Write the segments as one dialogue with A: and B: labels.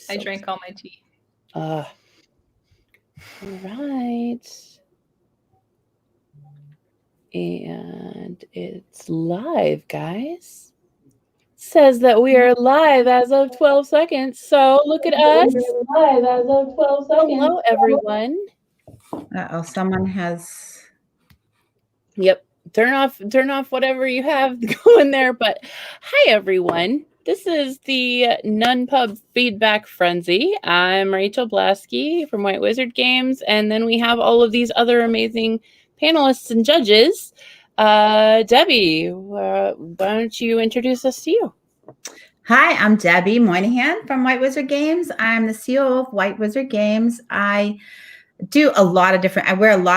A: I drank all my tea.
B: All right. And it's live, guys. Says that we are live as of 12 seconds. So look at us.
C: Live as of 12 seconds.
B: Hello, everyone.
D: Uh-oh, someone has...
B: Yep. Turn off whatever you have going there. But hi, everyone. This is the NunPub Feedback Frenzy. I'm Rachel Blasky from White Wizard Games. And then we have all of these other amazing panelists and judges. Debbie, why don't you introduce us to you?
D: Hi, I'm Debbie Moynihan from White Wizard Games. I'm the CEO of White Wizard Games. I wear a lot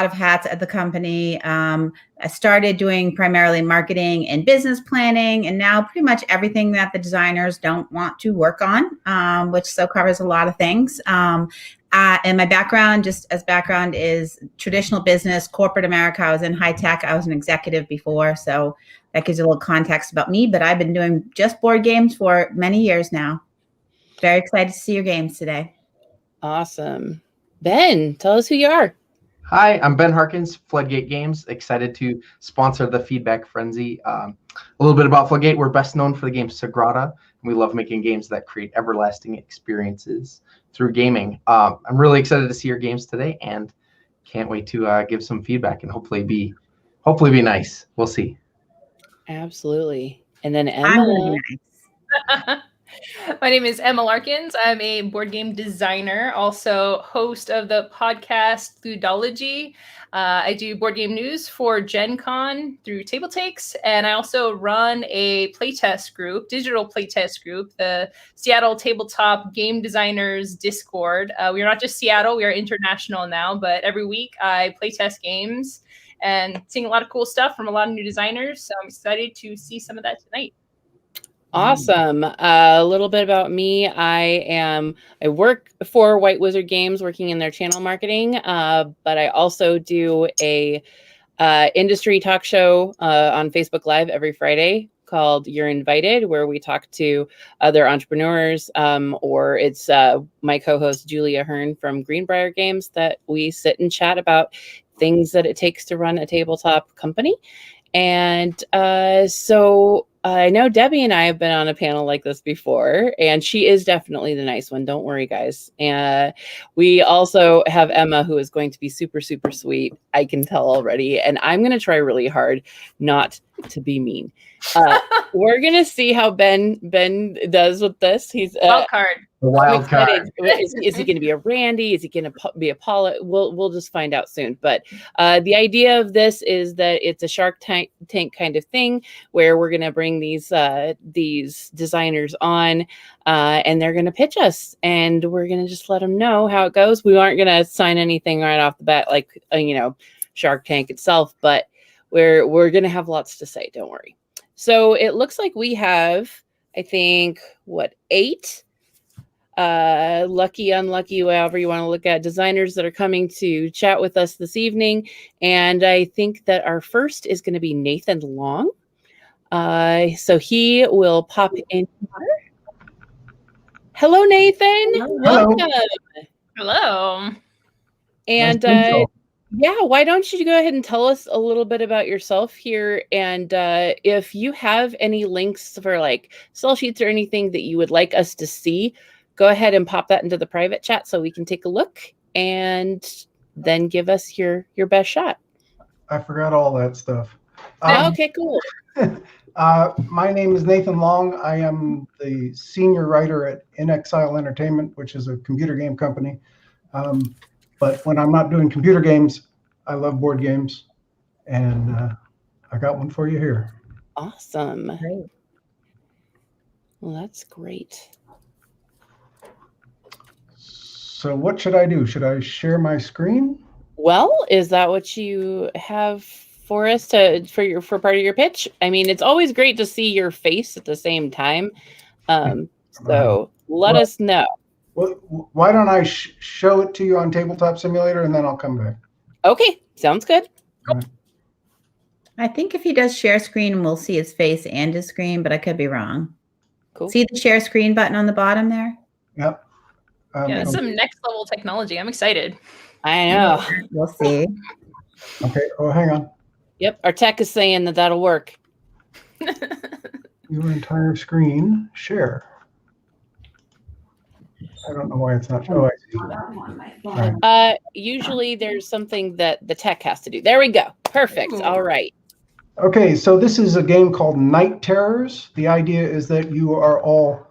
D: of hats at the company. I started doing primarily marketing and business planning, and now pretty much everything that the designers don't want to work on, which so covers a lot of things. And my background, just as background, is traditional business, corporate America. I was in high tech. I was an executive before, so that gives you a little context about me. But I've been doing just board games for many years now. Very excited to see your games today.
B: Awesome. Ben, tell us who you are.
E: Hi, I'm Ben Harkins, Floodgate Games. Excited to sponsor the Feedback Frenzy. A little bit about Floodgate. We're best known for the game Sagrada, and we love making games that create everlasting experiences through gaming. I'm really excited to see your games today, and can't wait to give some feedback and hopefully be nice. We'll see.
B: Absolutely. And then Emma.
D: I'm gonna be nice.
A: My name is Emma Larkins. I'm a board game designer, also host of the podcast Ludology. I do board game news for Gen Con through Table Takes, and I also run a playtest group, digital playtest group, the Seattle Tabletop Game Designers Discord. We are not just Seattle, we are international now, but every week I playtest games and seeing a lot of cool stuff from a lot of new designers, so I'm excited to see some of that tonight.
B: Awesome. A little bit about me. I work for White Wizard Games, working in their channel marketing, but I also do a industry talk show on Facebook Live every Friday called You're Invited, where we talk to other entrepreneurs, or it's my co-host Julia Hearn from Greenbrier Games that we sit and chat about things that it takes to run a tabletop company. And so I know Debbie and I have been on a panel like this before, and she is definitely the nice one. Don't worry, guys. And we also have Emma, who is going to be super, super sweet. I can tell already. And I'm going to try really hard not to be mean. We're going to see how Ben does with this. He's
A: wild card.
E: The wild card.
B: Is he going to be a Randy? Is he going to be a Paula? We'll just find out soon. But the idea of this is that it's a Shark Tank kind of thing where we're going to bring these designers on and they're going to pitch us, and we're going to just let them know how it goes. We aren't going to sign anything right off the bat like Shark Tank itself, but we're going to have lots to say. Don't worry. So it looks like we have, I think, 8 lucky, unlucky, however you want to look at, designers that are coming to chat with us this evening. And I think that our first is going to be Nathan Long. So he will pop in here. Hello, Nathan.
E: Hello.
B: Welcome.
A: Hello.
B: And yeah, why don't you go ahead and tell us a little bit about yourself here, and if you have any links for like sell sheets or anything that you would like us to see, go ahead and pop that into the private chat so we can take a look, and then give us your best shot.
C: I forgot all that stuff.
B: Okay, cool.
C: My name is Nathan Long. I am the senior writer at In Exile Entertainment, which is a computer game company. But when I'm not doing computer games, I love board games, and I got one for you here.
B: Awesome.
D: Great.
B: Well, that's great.
C: So what should I do? Should I share my screen?
B: Well, is that what you have for us for part of your pitch? I mean, it's always great to see your face at the same time. So let us know.
C: Well, why don't I show it to you on Tabletop Simulator, and then I'll come back.
B: Okay, sounds good.
D: I think if he does share screen, we'll see his face and his screen, but I could be wrong.
B: Cool.
D: See the share screen button on the bottom there?
C: Yep.
A: Yeah, that's some next level technology. I'm excited.
B: I know.
D: We'll see.
C: Okay. Oh, hang on.
B: Yep, our tech is saying that that'll work.
C: Your entire screen share. I don't know why it's not. Oh, I see.
B: Usually there's something that the tech has to do. There we go. Perfect.
A: Ooh.
B: All right.
C: Okay, so this is a game called Night Terrors. The idea is that you are all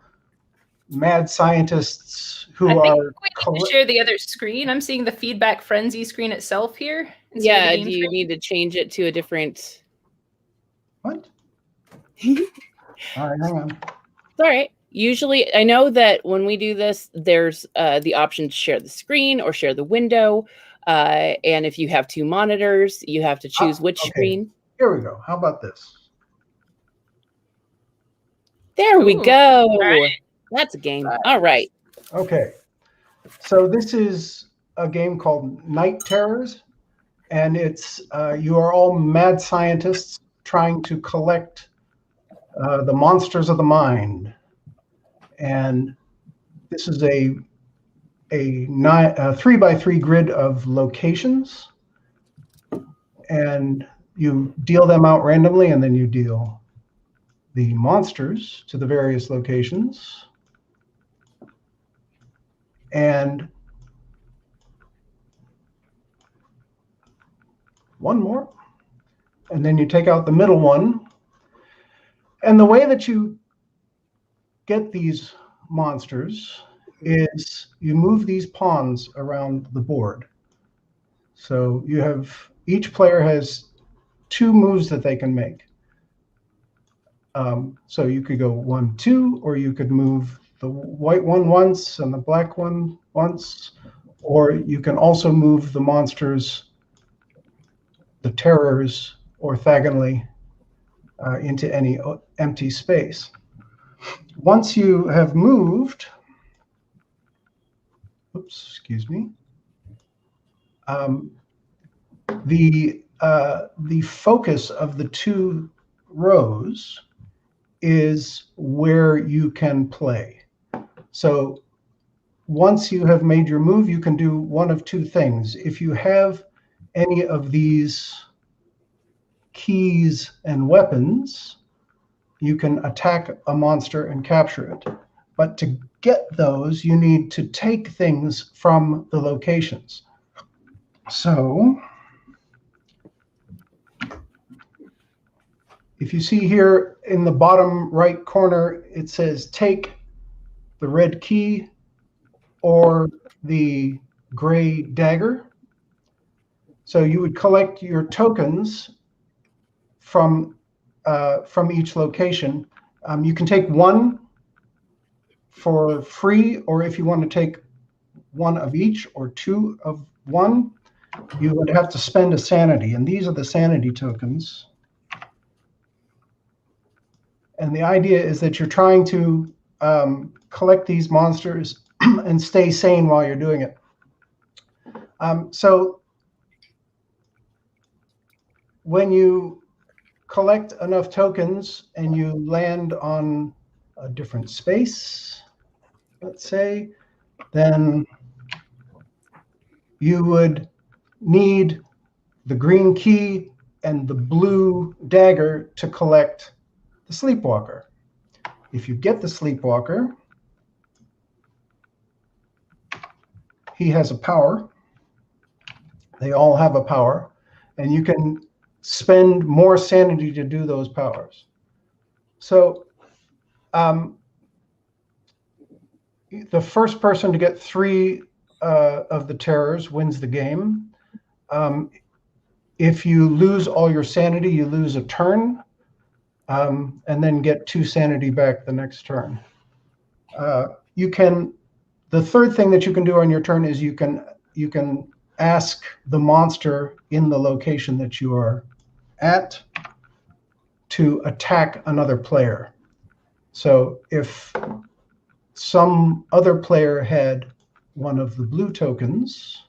C: mad scientists who
A: I think
C: are.
A: we need to share the other screen. I'm seeing the Feedback Frenzy screen itself here.
B: Yeah, do you need to change it to a different...
C: What? All right, hang on.
B: It's all right. Usually, I know that when we do this, there's the option to share the screen or share the window. And if you have two monitors, you have to choose which screen.
C: Here we go. How about this?
B: There we go.
A: All right.
B: That's a game. All right.
C: Okay. So this is a game called Night Terrors. And it's you are all mad scientists trying to collect the monsters of the mind. And this is a 3x3 grid of locations. And you deal them out randomly, and then you deal the monsters to the various locations. And one more. And then you take out the middle one. And the way that you get these monsters is you move these pawns around the board. So you have, each player has 2 moves that they can make. So you could go 1, 2, or you could move the white one once and the black one once, or you can also move the monsters, the terrors, orthogonally into any empty space. Once you have moved, oops, excuse me, the focus of the 2 rows is where you can play. So once you have made your move, you can do one of 2 things. If you have any of these keys and weapons, you can attack a monster and capture it. But to get those, you need to take things from the locations. So if you see here in the bottom right corner, it says take the red key or the gray dagger. So you would collect your tokens from each location. You can take 1 for free, or if you want to take 1 of each or 2 of 1, you would have to spend a sanity. And these are the sanity tokens. And the idea is that you're trying to collect these monsters and stay sane while you're doing it. So when you collect enough tokens and you land on a different space, let's say, then you would need the green key and the blue dagger to collect the Sleepwalker. If you get the Sleepwalker, he has a power. They all have a power, and you can spend more sanity to do those powers. So the first person to get 3 of the terrors wins the game. If you lose all your sanity, you lose a turn, and then get 2 sanity back the next turn. The third thing that you can do on your turn is you can ask the monster in the location that you are at to attack another player. So if some other player had one of the blue tokens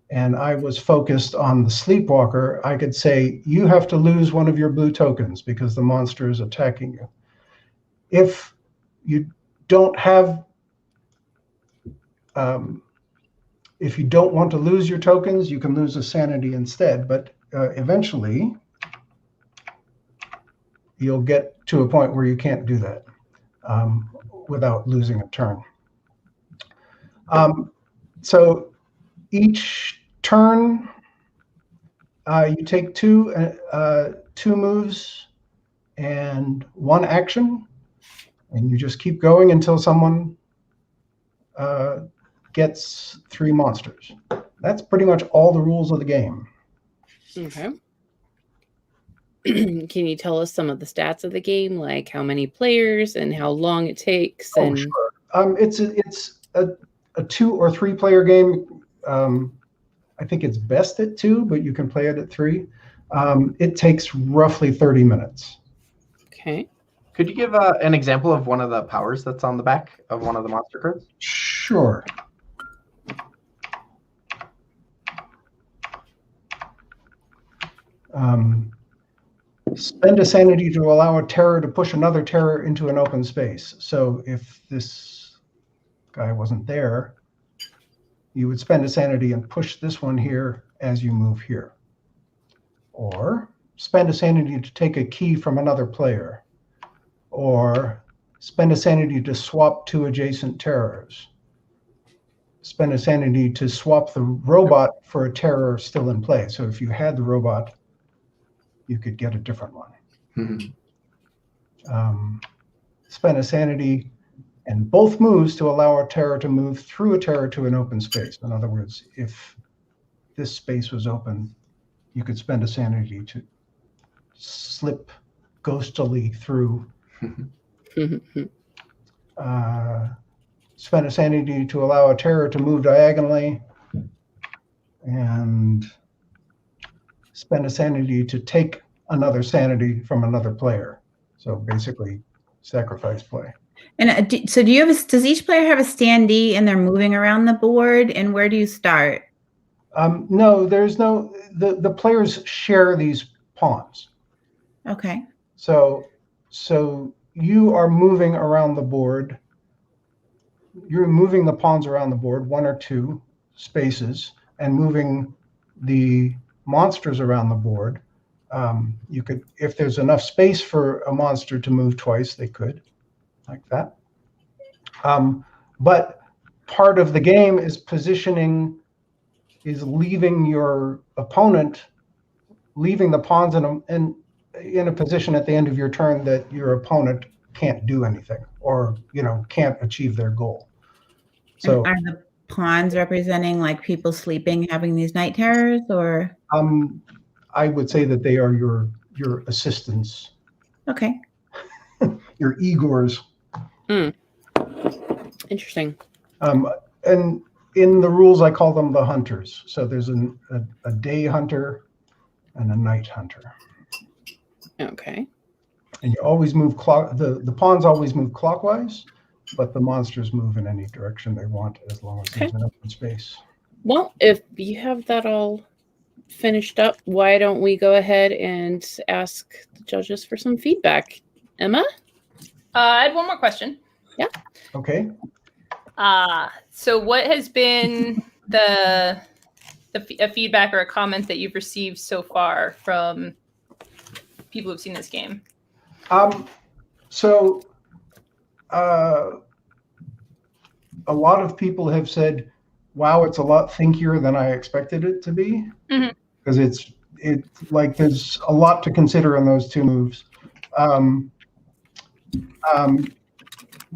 C: and I was focused on the Sleepwalker, I could say, you have to lose one of your blue tokens because the monster is attacking you. If you don't have if you don't want to lose your tokens, you can lose a sanity instead. But eventually, you'll get to a point where you can't do that without losing a turn. So each turn, you take two moves and one action, and you just keep going until someone gets 3 monsters. That's pretty much all the rules of the game.
B: Okay. Can you tell us some of the stats of the game, like how many players and how long it takes?
C: Oh,
B: And
C: sure. It's a 2 or 3 player game. I think it's best at 2, but you can play it at 3. It takes roughly 30 minutes.
B: okay.
E: Could you give an example of one of the powers that's on the back of one of the monster cards?
C: Sure. Spend a sanity to allow a terror to push another terror into an open space. So if this guy wasn't there, you would spend a sanity and push this one here as you move here. Or spend a sanity to take a key from another player. Or spend a sanity to swap 2 adjacent terrors. Spend a sanity to swap the robot for a terror still in play. So if you had the robot, you could get a different one. Spend a sanity and both moves to allow a terror to move through a terror to an open space. In other words, if this space was open, you could spend a sanity to slip ghostily through. Spend a sanity to allow a terror to move diagonally, and spend a sanity to take another sanity from another player. So basically, sacrifice play.
D: And so do you have does each player have a standee and they're moving around the board? And where do you start?
C: No, there's no, the players share these pawns.
D: Okay.
C: So you are moving around the board. You're moving the pawns around the board, 1 or 2 spaces, and moving the monsters around the board. You could, if there's enough space for a monster to move twice, they could, like that. But part of the game is positioning, is leaving your opponent, leaving the pawns in a position at the end of your turn that your opponent can't do anything, or can't achieve their goal. So
D: are the pawns representing like people sleeping, having these night terrors, or?
C: I would say that they are your assistants,
D: Okay.
C: your Igors.
B: Interesting.
C: And in the rules, I call them the hunters. So there's a day hunter and a night hunter.
B: Okay.
C: And you always move the pawns always move clockwise, but the monsters move in any direction they want as long as there's an open space.
B: Well, if you have that all finished up, why don't we go ahead and ask the judges for some feedback? Emma?
A: I had one more question.
B: Yeah.
C: Okay.
A: So what has been the feedback or a comment that you've received so far from people who've seen this game?
C: So a lot of people have said, wow, it's a lot thinkier than I expected it to be. Because it's like there's a lot to consider in those 2 moves.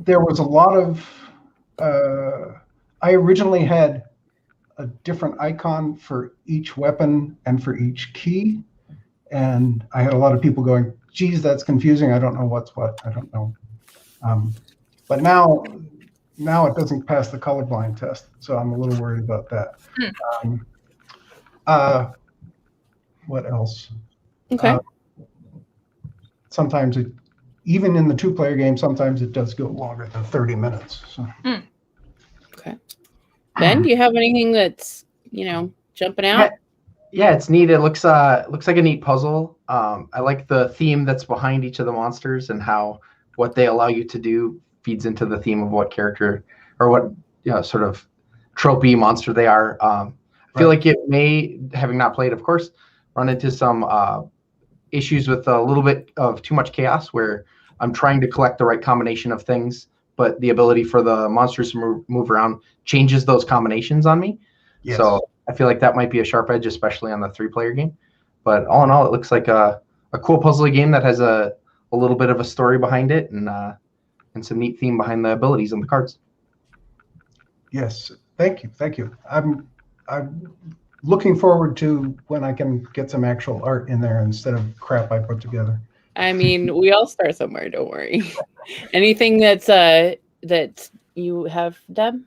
C: There was a lot of I originally had a different icon for each weapon and for each key, and I had a lot of people going, geez, that's confusing, I don't know what's what, I don't know. But now it doesn't pass the colorblind test, so I'm a little worried about that. What else?
B: Okay.
C: Sometimes even in the 2-player game, sometimes it does go longer than 30 minutes. So.
B: Okay. Ben, do you have anything that's, jumping out?
E: Yeah, it's neat. It looks like a neat puzzle. I like the theme that's behind each of the monsters and how what they allow you to do feeds into the theme of what character or what sort of tropey monster they are. I feel like it may, having not played, of course, run into some issues with a little bit of too much chaos where I'm trying to collect the right combination of things, but the ability for the monsters to move around changes those combinations on me.
C: Yes.
E: So I feel like that might be a sharp edge, especially on the 3-player game. But all in all, it looks like a cool puzzle game that has a little bit of a story behind it and some neat theme behind the abilities on the cards.
C: Yes, thank you. I'm looking forward to when I can get some actual art in there instead of crap I put together.
B: I mean, we all start somewhere. Don't worry. Anything that you have, Deb?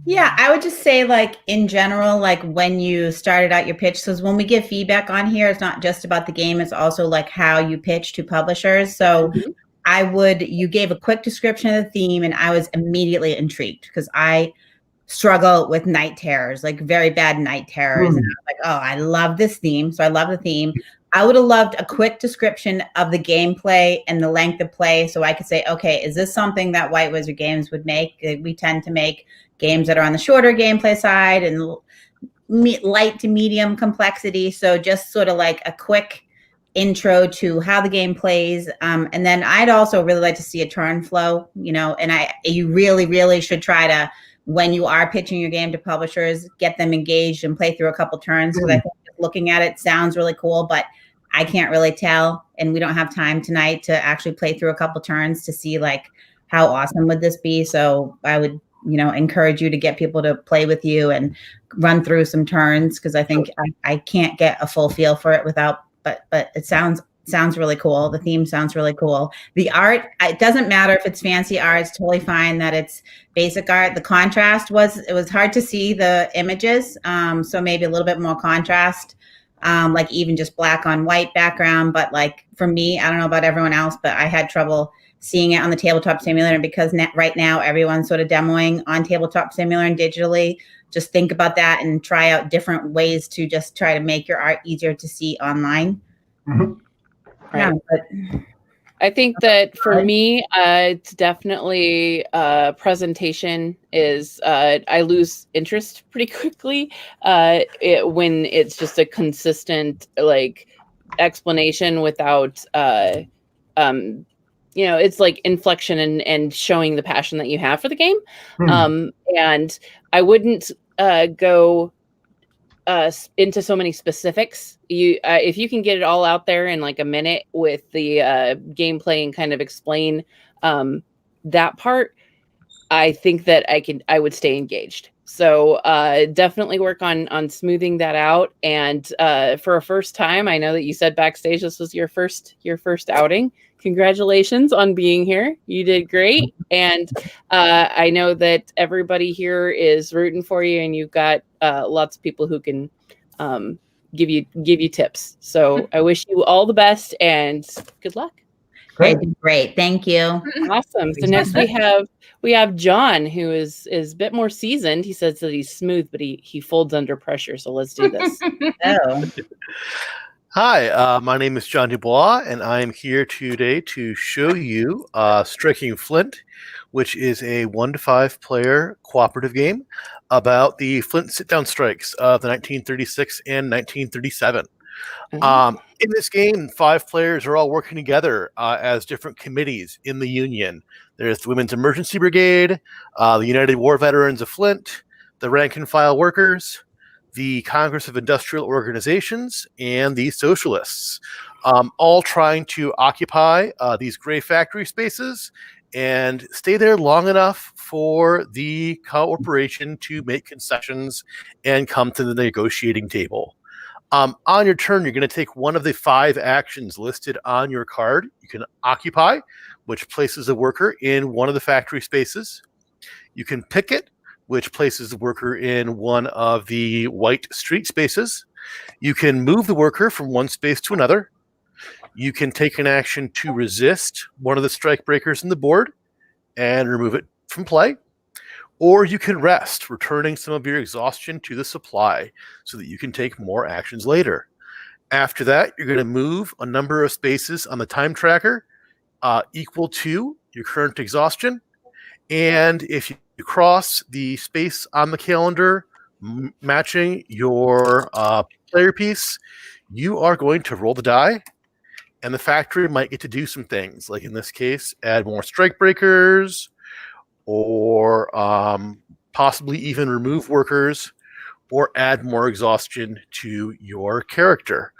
D: Yeah, I would just say, like, in general, like when you started out your pitch, because when we give feedback on here, it's not just about the game, it's also like how you pitch to publishers. So you gave a quick description of the theme and I was immediately intrigued because I struggle with night terrors, like very bad night terrors. And I was like, oh, I love this theme. So I love the theme. I would have loved a quick description of the gameplay and the length of play so I could say, okay, is this something that White Wizard Games would make? We tend to make games that are on the shorter gameplay side and light to medium complexity. So just sort of like a quick intro to how the game plays. And then I'd also really like to see a turn flow, and you really, really should try to, when you are pitching your game to publishers, get them engaged and play through a couple turns. Because I think looking at it sounds really cool, but I can't really tell. And we don't have time tonight to actually play through a couple turns to see like how awesome would this be. So I would, encourage you to get people to play with you and run through some turns. Cause I think I can't get a full feel for it without, but it sounds really cool. The theme sounds really cool. The art, it doesn't matter if it's fancy art. It's totally fine that it's basic art. The contrast it was hard to see the images. So maybe a little bit more contrast, like even just black on white background. But like for me, I don't know about everyone else, but I had trouble seeing it on the Tabletop Simulator because right now everyone's sort of demoing on Tabletop Simulator and digitally. Just think about that and try out different ways to just try to make your art easier to see online.
C: Mm-hmm.
B: Right.
D: Yeah, but
B: I think that for me, it's definitely presentation is I lose interest pretty quickly when it's just a consistent like explanation without it's like inflection and showing the passion that you have for the game. And I wouldn't go into so many specifics. If you can get it all out there in like a minute with the gameplay and kind of explain that part, I think that I would stay engaged. So definitely work on smoothing that out. And for a first time, I know that you said backstage this was your first outing. Congratulations on being here. You did great. And I know that everybody here is rooting for you, and you've got lots of people who can give you tips. So I wish you all the best and good luck.
D: Great. Thank you.
B: Awesome. So next we have John, who is a bit more seasoned. He says that he's smooth, but he folds under pressure. So let's do this.
F: Hi, my name is John Dubois, and I'm here today to show you Striking Flint, which is a 1 to 5 player cooperative game about the Flint sit-down strikes of the 1936 and 1937. In this game, 5 players are all working together as different committees in the Union. There's the Women's Emergency Brigade, the United War Veterans of Flint, the Rank and File Workers, the Congress of Industrial Organizations, and the Socialists, all trying to occupy these gray factory spaces and stay there long enough for the corporation to make concessions and come to the negotiating table. On your turn, you're going to take one of the 5 actions listed on your card. You can occupy, which places a worker in one of the factory spaces. You can picket, which places the worker in one of the white street spaces. You can move the worker from one space to another. You can take an action to resist one of the strike breakers in the board and remove it from play. Or you can rest, returning some of your exhaustion to the supply so that you can take more actions later. After that, you're going to move a number of spaces on the time tracker equal to your current exhaustion. And if you cross the space on the calendar matching your player piece, you are going to roll the die, and the factory might get to do some things. Like in this case, add more strike breakers, or possibly even remove workers, or add more exhaustion to your character.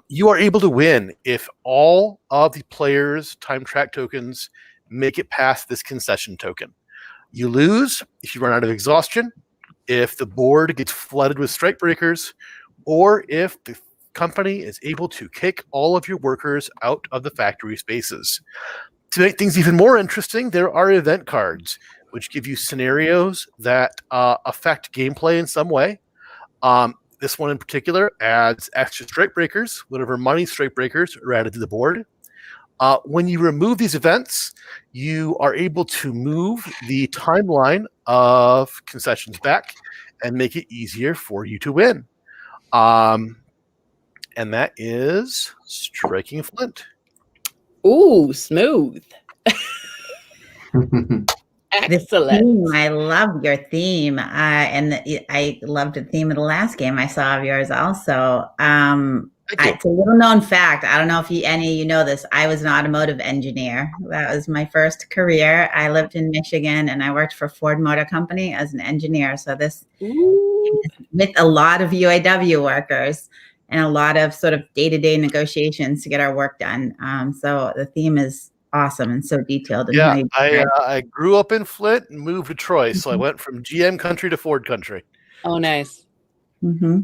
F: You are able to win if all of the players' time track tokens make it past this concession token. You lose if you run out of exhaustion, if the board gets flooded with strike breakers, or if the company is able to kick all of your workers out of the factory spaces. To make things even more interesting, there are event cards, which give you scenarios that affect gameplay in some way. This one in particular adds extra strike breakers, whatever money strike breakers are added to the board. When you remove these events, you are able to move the timeline of concessions back and make it easier for you to win. And that is Striking Flint.
B: Ooh, smooth. Excellent.
D: Theme, I love your theme, I loved the theme of the last game I saw of yours also. It's a little known fact. I don't know if any of you know this. I was an automotive engineer. That was my first career. I lived in Michigan, and I worked for Ford Motor Company as an engineer. So this with a lot of UAW workers and a lot of sort of day-to-day negotiations to get our work done. So the theme is awesome and so detailed. And
F: I grew up in Flint and moved to Troy, so I went from GM country to Ford country.
B: Oh, nice.
D: Mm-hmm.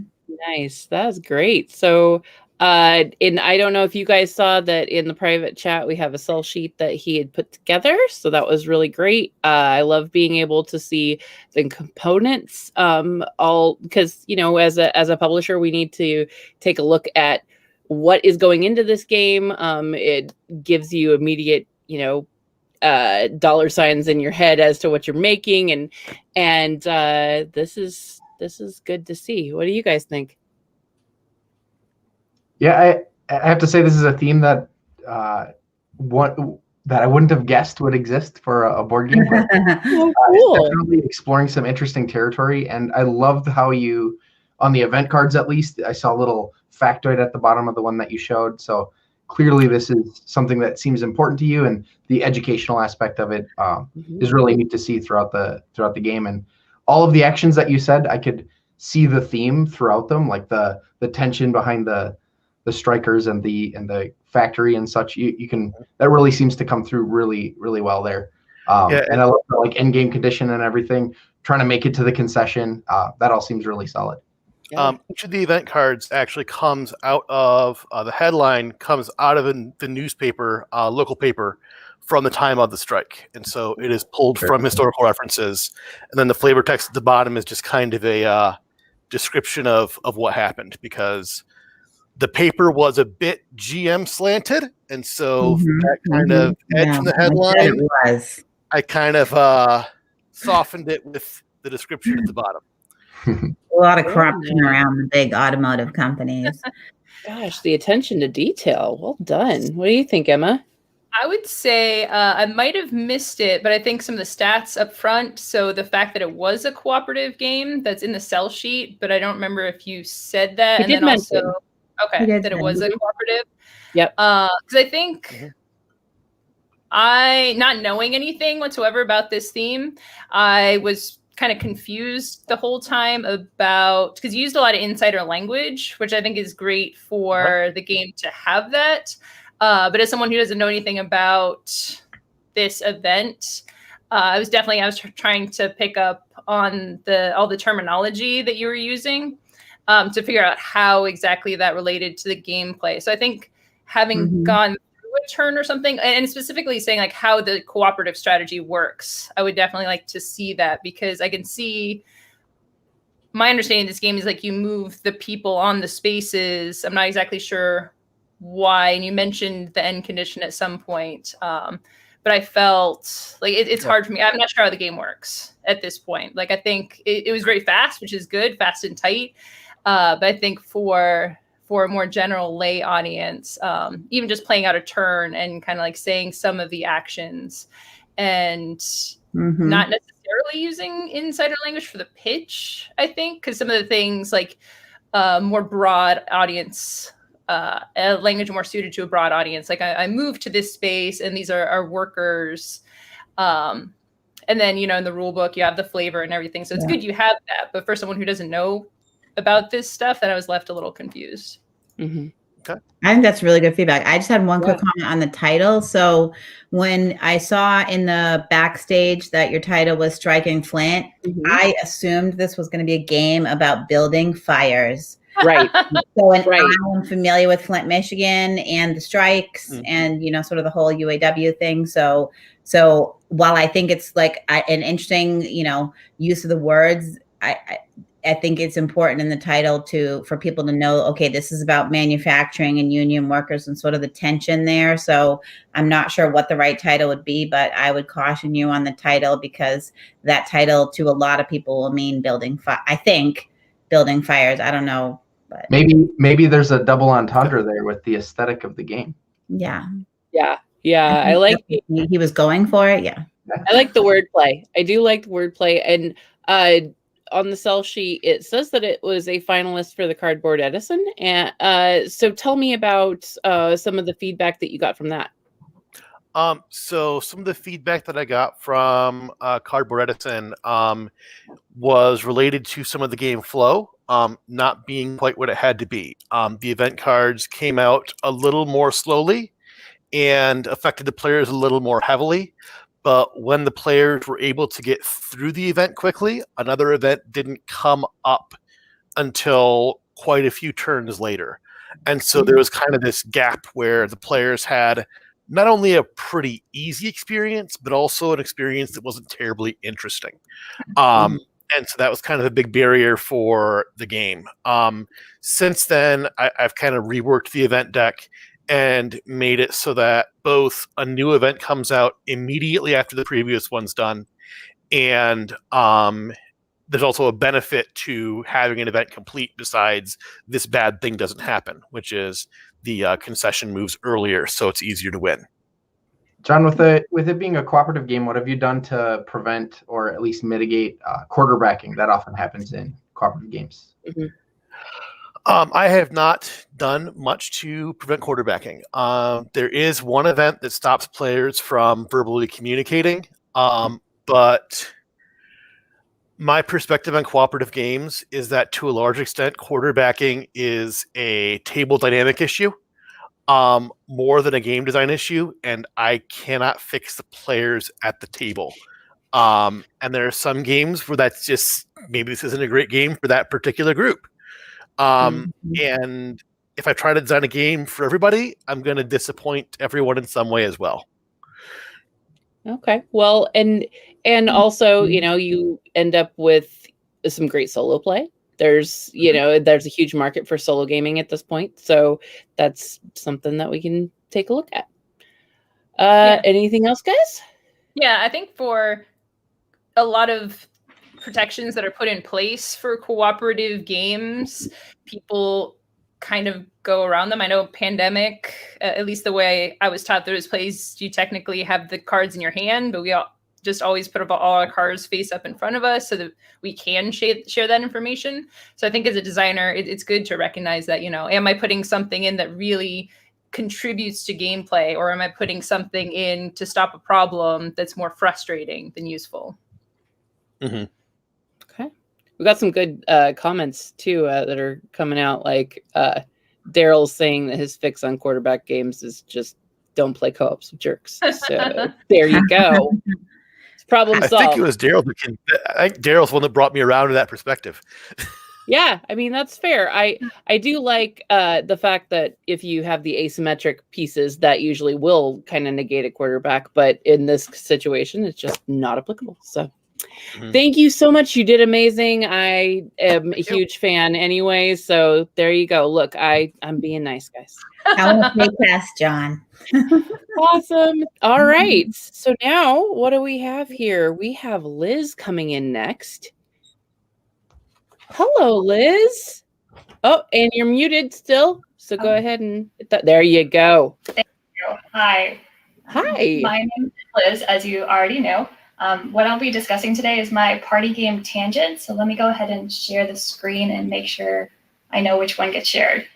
B: Nice. That's great. So, and I don't know if you guys saw that in the private chat, we have a sell sheet that he had put together. So that was really great. I love being able to see the components, all because, you know, as a publisher, we need to take a look at what is going into this game. It gives you immediate, you know, dollar signs in your head as to what you're making, and this is good to see. What do you guys think?
E: Yeah, I have to say this is a theme that that I wouldn't have guessed would exist for a board game. But,
B: Oh,
E: it's
B: cool.
E: definitely exploring some interesting territory, and I loved how you, on the event cards at least, I saw a little factoid at the bottom of the one that you showed. So clearly, this is something that seems important to you, and the educational aspect of it is really neat to see throughout the game. And all of the actions that you said, I could see the theme throughout them, like the tension behind the strikers and the factory and such. You can, that really seems to come through really, really well there. And I love the, like, end game condition and everything, trying to make it to the concession. That all seems really solid.
F: Each of the event cards actually comes out of the headline comes out of the newspaper, local paper, from the time of the strike, and so it is pulled from historical references. And then the flavor text at the bottom is just kind of a description of what happened, because the paper was a bit GM slanted, and so that kind of edge from the headline, I kind of softened it with the description at the bottom.
D: A lot of corruption around the big automotive companies.
B: Gosh, the attention to detail. Well done. What do you think, Emma?
A: I would say I might have missed it, but I think some of the stats up front. So the fact that it was a cooperative game that's in the sell sheet, but I don't remember if you said that.
B: We did mention.
A: That it was a cooperative.
B: Yep.
A: Because I think not knowing anything whatsoever about this theme, I was kind of confused the whole time about, because you used a lot of insider language, which I think is great for the game to have that. But as someone who doesn't know anything about this event, I was trying to pick up on all the terminology that you were using to figure out how exactly that related to the gameplay. So I think having gone through a turn or something, and specifically saying like how the cooperative strategy works, I would definitely like to see that, because I can see, my understanding of this game is like you move the people on the spaces. I'm not exactly sure why, and you mentioned the end condition at some point, but I felt like it's hard for me. I'm not sure how the game works at this point. Like, I think it was very fast, which is good, fast and tight. But I think for a more general lay audience, even just playing out a turn and kind of like saying some of the actions and
D: Mhm.
A: not necessarily using insider language for the pitch, I think, because some of the things like more broad audience, a language more suited to a broad audience. Like I moved to this space and these are our workers. And then, in the rule book, you have the flavor and everything. So it's good you have that. But for someone who doesn't know about this stuff, then I was left a little confused.
B: Mm-hmm.
D: I think that's really good feedback. I just had one quick comment on the title. So when I saw in the backstage that your title was Striking Flint, I assumed this was going to be a game about building fires.
B: Right.
D: So I am familiar with Flint, Michigan and the strikes and, sort of the whole UAW thing. So while I think it's like an interesting, use of the words, I think it's important in the title for people to know, okay, this is about manufacturing and union workers and sort of the tension there. So I'm not sure what the right title would be, but I would caution you on the title because that title to a lot of people will mean building fires. I don't know, but
E: maybe there's a double entendre there with the aesthetic of the game.
B: Yeah. I like
D: he was going for it. Yeah.
B: I like the wordplay. I do like the wordplay. And on the sell sheet, it says that it was a finalist for the Cardboard Edison. And so tell me about some of the feedback that you got from that.
F: So some of the feedback that I got from Cardboard Edison was related to some of the game flow not being quite what it had to be. The event cards came out a little more slowly and affected the players a little more heavily. But when the players were able to get through the event quickly, another event didn't come up until quite a few turns later. And so there was kind of this gap where the players had not only a pretty easy experience, but also an experience that wasn't terribly interesting. And so that was kind of a big barrier for the game. Since then, I've kind of reworked the event deck and made it so that both a new event comes out immediately after the previous one's done, and there's also a benefit to having an event complete besides this bad thing doesn't happen, which is the concession moves earlier, so it's easier to win.
E: John, with it being a cooperative game, what have you done to prevent or at least mitigate quarterbacking that often happens in cooperative games?
F: I have not done much to prevent quarterbacking. There is one event that stops players from verbally communicating, but my perspective on cooperative games is that to a large extent, quarterbacking is a table dynamic issue more than a game design issue, and I cannot fix the players at the table. And there are some games where that's just, maybe this isn't a great game for that particular group. And if I try to design a game for everybody, I'm going to disappoint everyone in some way as well.
B: Okay. Well, and also, you end up with some great solo play. There's a huge market for solo gaming at this point. So that's something that we can take a look at. Anything else, guys?
A: Yeah, I think for a lot of protections that are put in place for cooperative games, people kind of go around them. I know Pandemic, at least the way I was taught those plays, you technically have the cards in your hand, but we just always put up all our cards face up in front of us so that we can share that information. So I think as a designer, it's good to recognize that, am I putting something in that really contributes to gameplay, or am I putting something in to stop a problem that's more frustrating than useful?
B: Mm-hmm. Okay. We got some good comments too that are coming out. Like Daryl's saying that his fix on quarterback games is just don't play co-ops with jerks. So there you go. It's problem solved.
F: I think it was Daryl. I think Daryl's the one that brought me around to that perspective.
B: Yeah, I mean, that's fair. I do like the fact that if you have the asymmetric pieces, that usually will kind of negate a quarterback. But in this situation, it's just not applicable. So thank you so much. You did amazing. I am a huge fan anyway. So there you go. Look, I'm being nice, guys.
D: I want to play fast, John.
B: Awesome. All right. So now what do we have here? We have Liz coming in next. Hello, Liz. Oh, and you're muted still. So go ahead and hit that. There you go.
G: Thank you. Hi.
B: Hi.
G: My name is Liz, as you already know. What I'll be discussing today is my party game Tangent. So let me go ahead and share the screen and make sure I know which one gets shared.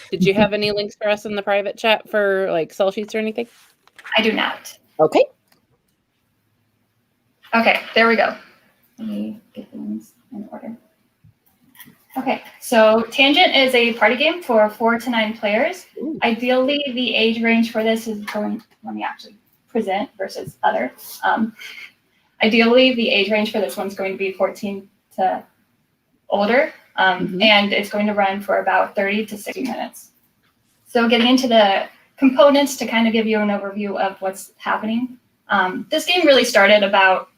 B: Did you have any links for us in the private chat for like sell sheets or anything?
G: I do not.
B: Okay.
G: Okay, there we go. Let me get things in order. Okay, so Tangent is a party game for 4 to 9 players.
B: Ooh.
G: Ideally, the age range for this is going, let me actually present versus other. Ideally, the age range for this one's going to be 14 to older, and it's going to run for about 30 to 60 minutes. So getting into the components to kind of give you an overview of what's happening. This game really started about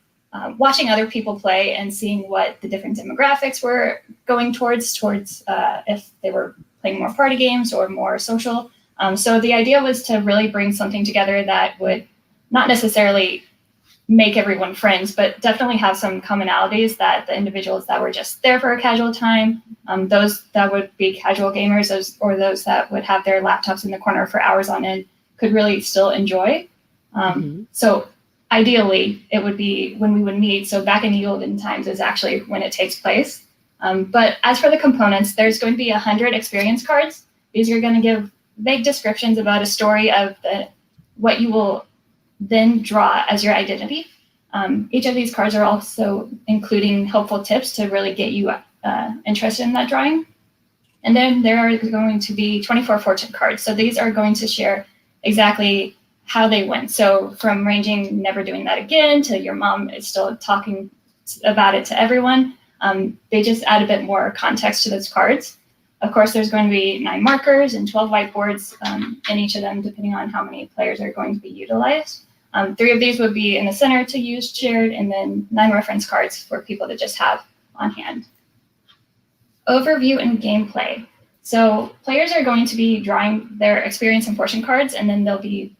G: watching other people play and seeing what the different demographics were going towards if they were playing more party games or more social. So the idea was to really bring something together that would not necessarily make everyone friends, but definitely have some commonalities that the individuals that were just there for a casual time, those that would be casual gamers or those that would have their laptops in the corner for hours on end could really still enjoy. So ideally, it would be when we would meet. So back in the olden times is actually when it takes place. But as for the components, there's going to be 100 experience cards. These are going to give vague descriptions about a story of what you will then draw as your identity. Each of these cards are also including helpful tips to really get you interested in that drawing. And then there are going to be 24 fortune cards. So these are going to share exactly how they went. So from ranging never doing that again to your mom is still talking about it to everyone. They just add a bit more context to those cards. Of course, there's going to be 9 markers and 12 whiteboards in each of them, depending on how many players are going to be utilized. 3 of these would be in the center to use shared, and then 9 reference cards for people to just have on hand. Overview and gameplay. So players are going to be drawing their experience and fortune cards, and then they'll be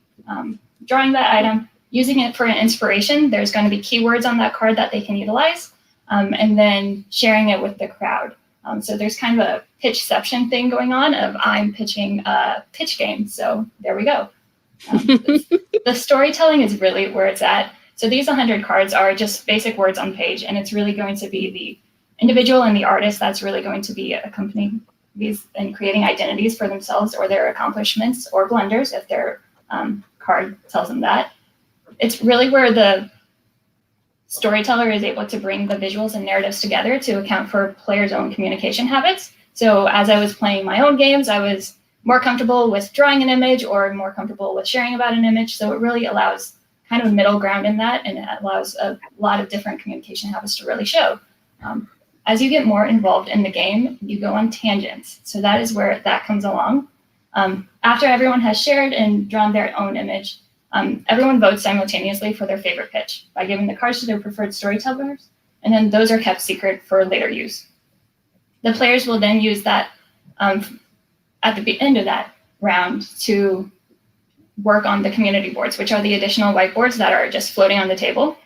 G: drawing that item, using it for an inspiration. There's going to be keywords on that card that they can utilize, and then sharing it with the crowd. So there's kind of a pitchception thing going on of I'm pitching a pitch game. So there we go. The storytelling is really where it's at. So these 100 cards are just basic words on page, and it's really going to be the individual and the artist that's really going to be accompanying these and creating identities for themselves or their accomplishments or blunders if their card tells them that. It's really where the storyteller is able to bring the visuals and narratives together to account for players' own communication habits. So as I was playing my own games, I was more comfortable with drawing an image or more comfortable with sharing about an image. So it really allows kind of a middle ground in that, and it allows a lot of different communication habits to really show. As you get more involved in the game, you go on tangents. So that is where that comes along. After everyone has shared and drawn their own image, everyone votes simultaneously for their favorite pitch by giving the cards to their preferred storytellers, and then those are kept secret for later use. The players will then use that at the end of that round to work on the community boards, which are the additional whiteboards that are just floating on the table.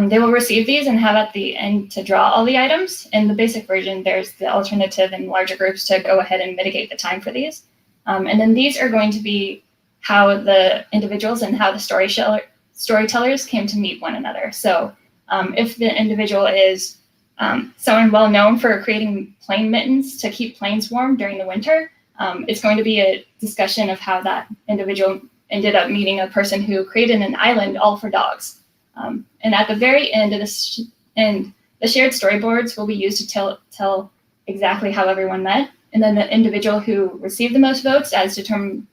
G: They will receive these and have at the end to draw all the items. In the basic version, there's the alternative in larger groups to go ahead and mitigate the time for these. And then these are going to be how the individuals and how the storytellers came to meet one another. So if the individual is someone well known for creating plane mittens to keep planes warm during the winter, it's going to be a discussion of how that individual ended up meeting a person who created an island all for dogs. And at the very end of this, the shared storyboards will be used to tell exactly how everyone met. And then the individual who received the most votes, as determined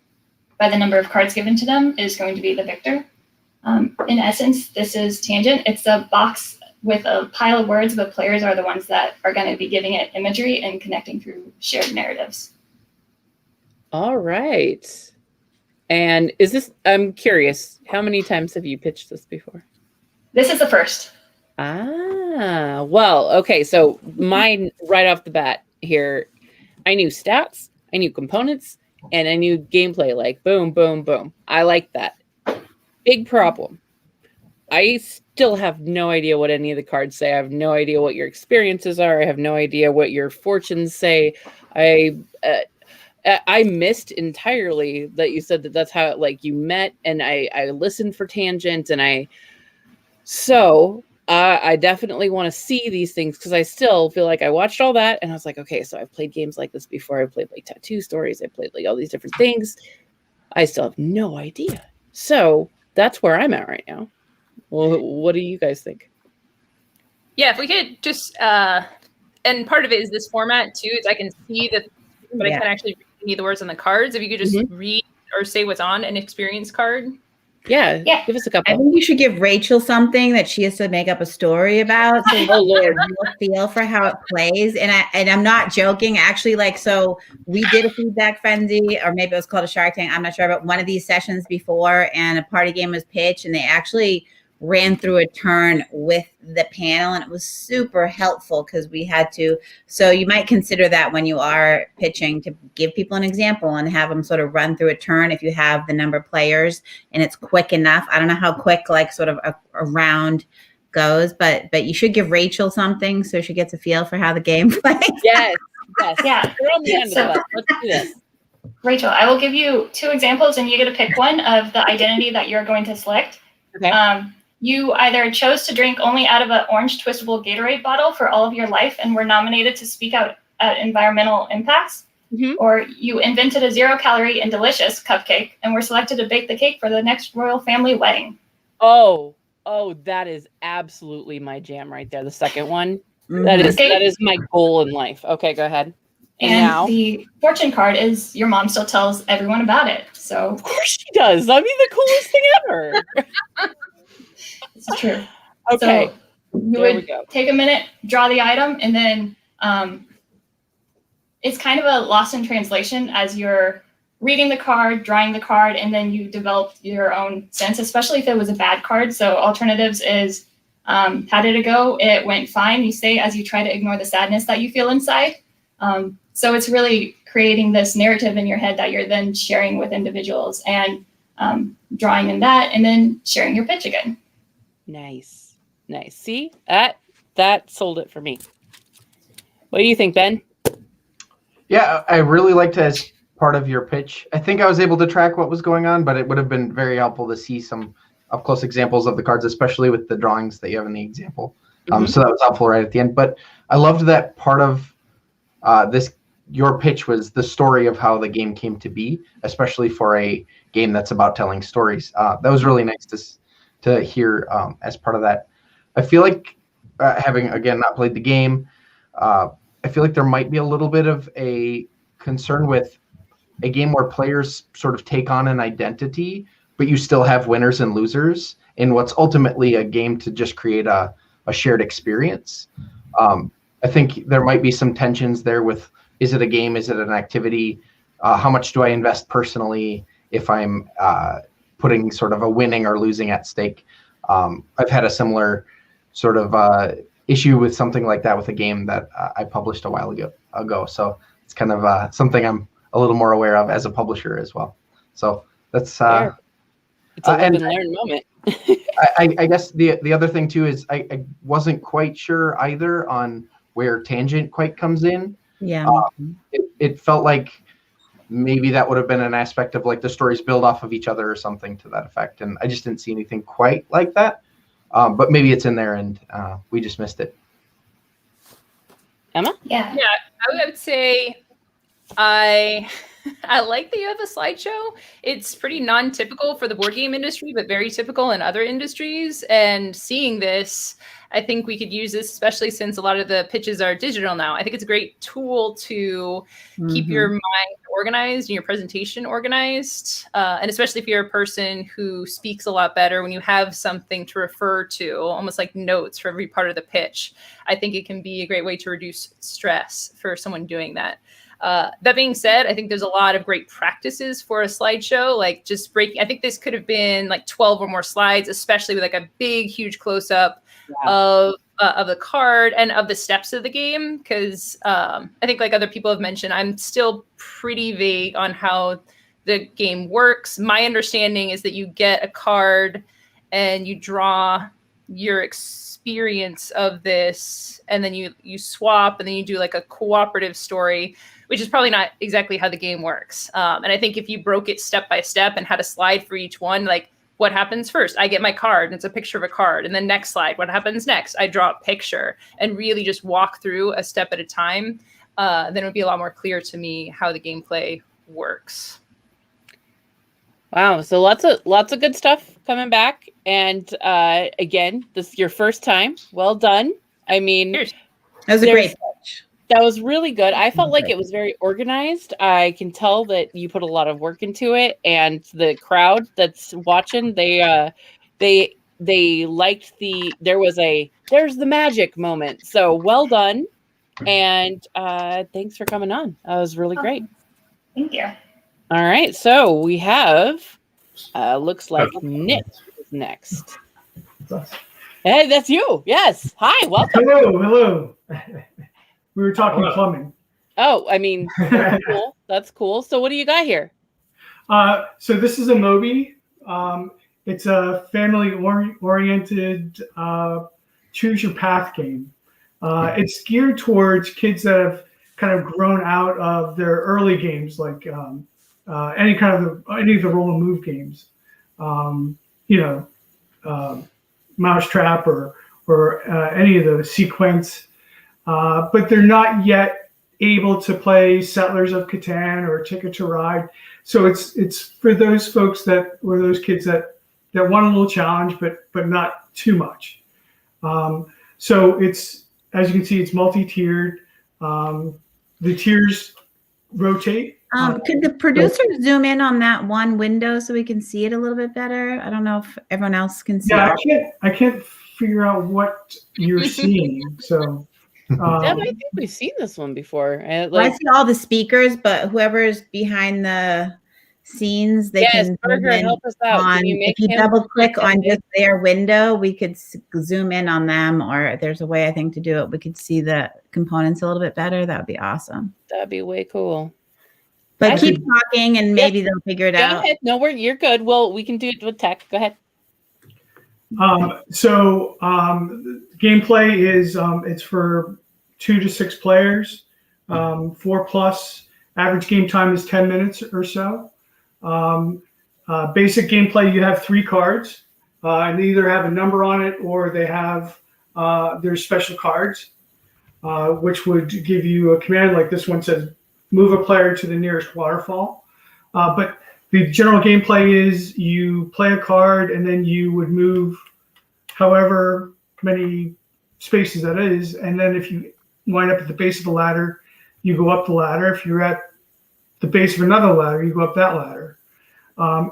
G: by the number of cards given to them, is going to be the victor. In essence, this is Tangent. It's a box with a pile of words, but players are the ones that are going to be giving it imagery and connecting through shared narratives.
B: All right. And is this, I'm curious, how many times have you pitched this before?
G: This is the first.
B: Ah, well, okay. So mine right off the bat here, I knew stats, I knew components, and I knew gameplay, like boom, boom, boom. I like that. Big problem. I still have no idea what any of the cards say. I have no idea what your experiences are. I have no idea what your fortunes say. I missed entirely that you said that that's how like you met, and I listened for Tangent, and So I definitely want to see these things because I still feel like I watched all that and I was like, okay, so I've played games like this before. I played like Tattoo Stories. I played like all these different things. I still have no idea. So that's where I'm at right now. Well, what do you guys think?
A: Yeah, if we could just, and part of it is this format too, is I can see the, but I
D: Yeah.
A: can't actually read the words on the cards. If you could just read or say what's on an experience card.
B: Yeah,
G: Yeah.
B: give us a
D: I
B: couple.
D: think you should give Rachel something that she has to make up a story about, so
B: Oh Lord.
D: you'll feel for how it plays. And I'm not joking. Actually, like, so we did a feedback frenzy, or maybe it was called a Shark Tank. I'm not sure, but one of these sessions before, and a party game was pitched, and they actually ran through a turn with the panel, and it was super helpful because we had to. So you might consider that when you are pitching, to give people an example and have them sort of run through a turn if you have the number of players and it's quick enough. I don't know how quick like sort of a round goes, but you should give Rachel something so she gets a feel for how the game plays.
B: Yes.
G: Yeah.
B: We're on the end of
G: So-
B: the bus. Let's do this.
G: Rachel, I will give you 2 examples and you get to pick one of the identity that you're going to select.
B: Okay.
G: You either chose to drink only out of an orange twistable Gatorade bottle for all of your life and were nominated to speak out at environmental impacts,
B: Mhm.
G: or you invented a 0-calorie and delicious cupcake and were selected to bake the cake for the next royal family wedding.
B: Oh, that is absolutely my jam right there. The second one. That is
G: Okay.
B: that is my goal in life. Okay, go ahead. And
G: And
B: now,
G: the fortune card is your mom still tells everyone about it. So
B: of course she does. I mean, the coolest thing ever.
G: this is true.
B: Okay,
G: So you
B: there we
G: would
B: go.
G: take a minute, draw the item, and then it's kind of a lost in translation as you're reading the card, drawing the card, and then you develop your own sense, especially if it was a bad card. So alternatives is, how did it go? It went fine. You say as you try to ignore the sadness that you feel inside. So it's really creating this narrative in your head that you're then sharing with individuals and drawing in that and then sharing your pitch again.
B: Nice. See, that sold it for me. What do you think, Ben?
E: Yeah, I really liked it as part of your pitch. I think I was able to track what was going on, but it would have been very helpful to see some up close examples of the cards, especially with the drawings that you have in the example. So that was helpful right at the end. But I loved that part of your pitch was the story of how the game came to be, especially for a game that's about telling stories. That was really nice to hear as part of that. I feel like having, again, not played the game, I feel like there might be a little bit of a concern with a game where players sort of take on an identity, but you still have winners and losers in what's ultimately a game to just create a shared experience. I think there might be some tensions there with, is it a game? Is it an activity? How much do I invest personally if I'm putting sort of a winning or losing at stake? I've had a similar sort of issue with something like that with a game that I published a while ago. So it's kind of something I'm a little more aware of as a publisher as well. So that's
B: it's a live
E: and-
B: and learn moment.
E: I guess the other thing too is I wasn't quite sure either on where tangent quite comes in.
D: Yeah.
E: It felt like maybe that would have been an aspect of like the stories build off of each other or something to that effect. And I just didn't see anything quite like that. But maybe it's in there and we just missed it.
B: Emma?
G: Yeah.
A: I would say I like that you have a slideshow. It's pretty non-typical for the board game industry, but very typical in other industries. And seeing this, I think we could use this, especially since a lot of the pitches are digital now. I think it's a great tool to keep your mind organized and your presentation organized. And especially if you're a person who speaks a lot better, when you have something to refer to, almost like notes for every part of the pitch, I think it can be a great way to reduce stress for someone doing that. That being said, I think there's a lot of great practices for a slideshow, like just breaking. I think this could have been like 12 or more slides, especially with like a big, huge close up of the card and of the steps of the game. Because I think, like other people have mentioned, I'm still pretty vague on how the game works. My understanding is that you get a card and you draw your experience of this, and then you swap, and then you do like a cooperative story, which is probably not exactly how the game works. And I think if you broke it step by step and had a slide for each one, like what happens first? I get my card and it's a picture of a card. And then next slide, what happens next? I draw a picture and really just walk through a step at a time. Then it would be a lot more clear to me how the gameplay works.
B: Wow, so lots of good stuff coming back. And again, this is your first time. Well done. I mean,
A: Cheers.
D: That was a great pitch.
B: that was really good. I felt like it was very organized. I can tell that you put a lot of work into it, and the crowd that's watching, they liked there's the magic moment. So well done. And thanks for coming on. That was really great.
G: Thank you.
B: All right, so we have looks like Nick is next. Hey, that's you. Yes. Hi, welcome.
H: Hello. We were talking plumbing.
B: Oh, I mean, that's cool. That's cool. So what do you got here?
H: So this is a Moby. It's a family-oriented choose your path game. It's geared towards kids that have kind of grown out of their early games, like any of the roll and move games. Mousetrap or any of the sequence, but they're not yet able to play Settlers of Catan or Ticket to Ride. So it's for those folks or those kids that want a little challenge, but not too much. So it's, as you can see, it's multi-tiered. The tiers rotate.
D: Could the producer zoom in on that one window so we can see it a little bit better? I don't know if everyone else can see it.
H: I can't figure out what you're seeing. So,
B: Deb, I think we've seen this one before.
D: I see all the speakers, but whoever's behind the scenes, they can
B: Berger, help us out.
D: If you double click on just their window, we could zoom in on them, or there's a way I think to do it. We could see the components a little bit better. That would be awesome.
B: That'd be way cool.
D: But keep talking, and maybe they'll figure it out.
B: Go ahead. No, you're good. Well, we can do it with tech. Go ahead.
H: Gameplay is it's for 2 to 6 players, 4+. Average game time is 10 minutes or so. Basic gameplay, you have 3 cards, and they either have a number on it or they have there's special cards, which would give you a command like this one says, move a player to the nearest waterfall. But the general gameplay is you play a card and then you would move however many spaces that is. And then if you wind up at the base of the ladder, you go up the ladder. If you're at the base of another ladder, you go up that ladder.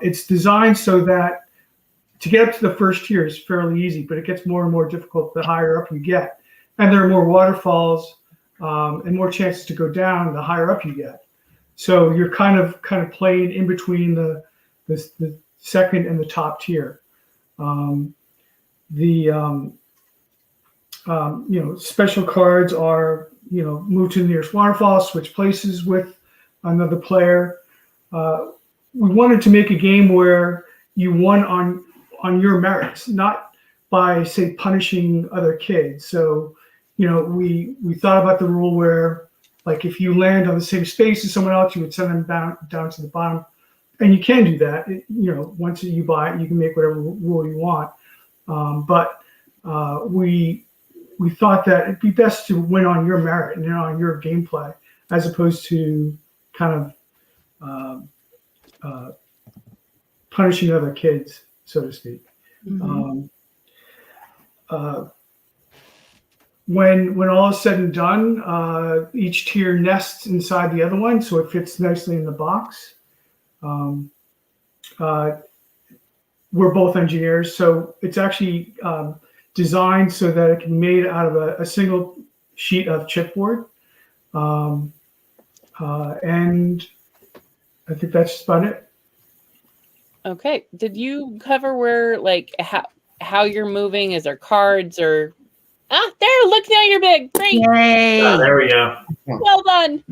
H: It's designed so that to get up to the first tier is fairly easy, but it gets more and more difficult the higher up you get. And there are more waterfalls and more chances to go down the higher up you get. So you're kind of playing in between the second and the top tier. Special cards are, move to the nearest waterfall, switch places with another player. We wanted to make a game where you won on your merits, not by, say, punishing other kids. So, we thought about the rule where, like, if you land on the same space as someone else, you would send them down to the bottom. And you can do that. Once you buy it, you can make whatever rule you want. But we thought that it'd be best to win on your merit and on your gameplay, as opposed to kind of punishing other kids, so to speak. Mm-hmm. When all is said and done, each tier nests inside the other one, so it fits nicely in the box. We're both engineers, so it's actually designed so that it can be made out of a single sheet of chipboard. And I think that's just about it.
B: Okay. Did you cover where, like, how you're moving? Is there cards or... there, look, now you're big. Great.
D: Yay.
I: There we go.
B: Well done.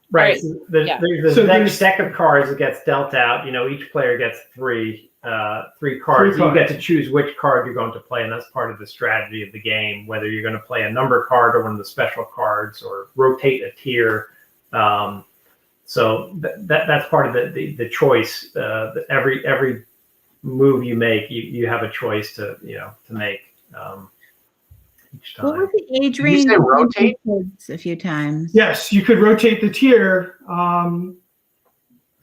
I: Right. So there's the next deck of cards that gets dealt out. Each player gets three cards. You get to choose which card you're going to play, and that's part of the strategy of the game, whether you're going to play a number card or one of the special cards or rotate a tier. So that's part of the choice. Every move you make, you have a choice to make each time.
D: What was the age
E: Did you
D: range?
E: say rotate?
D: A few times.
H: Yes, you could rotate the tier,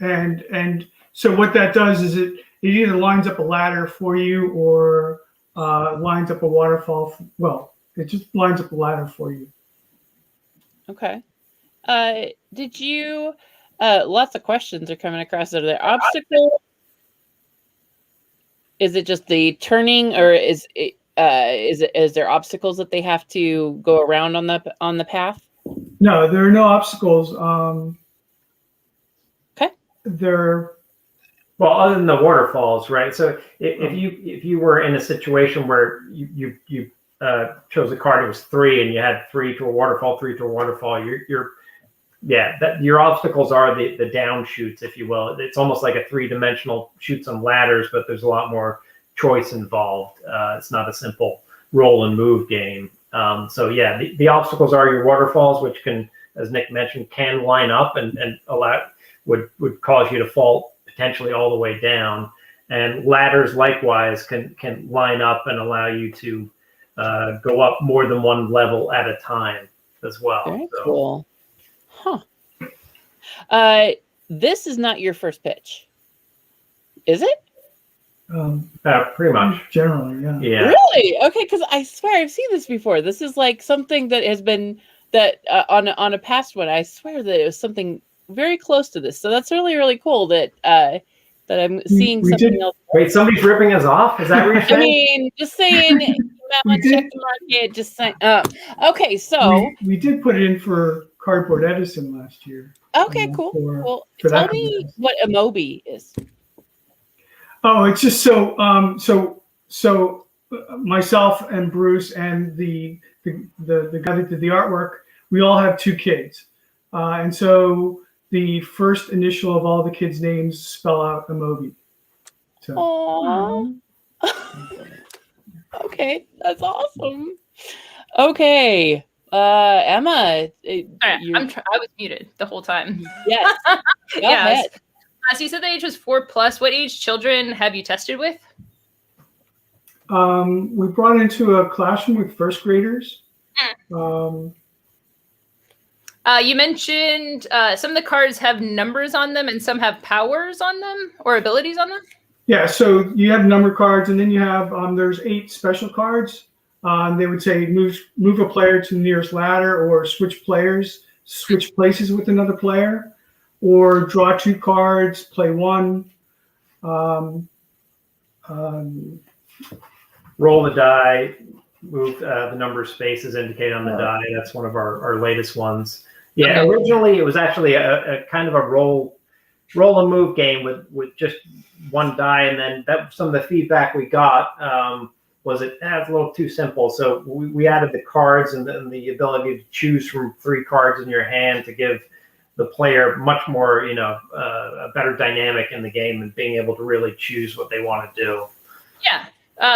H: and so what that does is it either lines up a ladder for you or lines up a waterfall. Well, it just lines up a ladder for you.
B: Okay. Did you? Lots of questions are coming across. Are there obstacles? Is it just the turning, or is there obstacles that they have to go around on the path?
H: No, there are no obstacles.
B: Okay.
I: Well, other than the waterfalls, right? So if you were in a situation where you chose a card, it was 3, and you had 3 to a waterfall, 3 to a waterfall, your obstacles are the down shoots, if you will. It's almost like a 3-dimensional shoots on ladders, but there's a lot more choice involved. It's not a simple roll and move game. The obstacles are your waterfalls, which can, as Nick mentioned, can line up and would cause you to fall potentially all the way down. And ladders likewise can line up and allow you to go up more than one level at a time as well.
B: Very cool. Huh. This is not your first pitch, is it?
I: Pretty much.
H: Generally, yeah.
I: Yeah.
B: Really? Okay, because I swear I've seen this before. This is like something that has been on a past one. I swear that it was something very close to this. So that's really, really cool that I'm seeing something else.
I: Wait, somebody's ripping us off? Is that what you're saying?
B: I mean, just saying. Check the market. Just saying. Okay, so
H: we did put it in for Cardboard Edison last year.
B: Okay, cool. Well, tell me what Amobi is.
H: Oh, it's just so myself and Bruce and the guy that did the artwork, we all have 2 kids, and so the first initial of all the kids' names spell out Amobi. So.
B: Aww. Okay, that's awesome. Okay, Emma.
A: I was muted the whole time.
B: Yes.
A: Yes. So you said the age was 4+. What age children have you tested with?
H: We brought into a classroom with first graders.
A: You mentioned some of the cards have numbers on them and some have powers on them or abilities on them.
H: Yeah, so you have number cards, and then you have there's 8 special cards. They would say move a player to the nearest ladder, or switch places with another player, or draw 2 cards, play 1.
I: Roll the die, move the number of spaces indicated on the die. That's one of our latest ones. Yeah, okay. Originally it was actually a kind of a roll and move game with just 1 die, and then some of the feedback we got was it's a little too simple. So we added the cards and the ability to choose from 3 cards in your hand to give the player much more, a better dynamic in the game and being able to really choose what they want to do.
A: Yeah.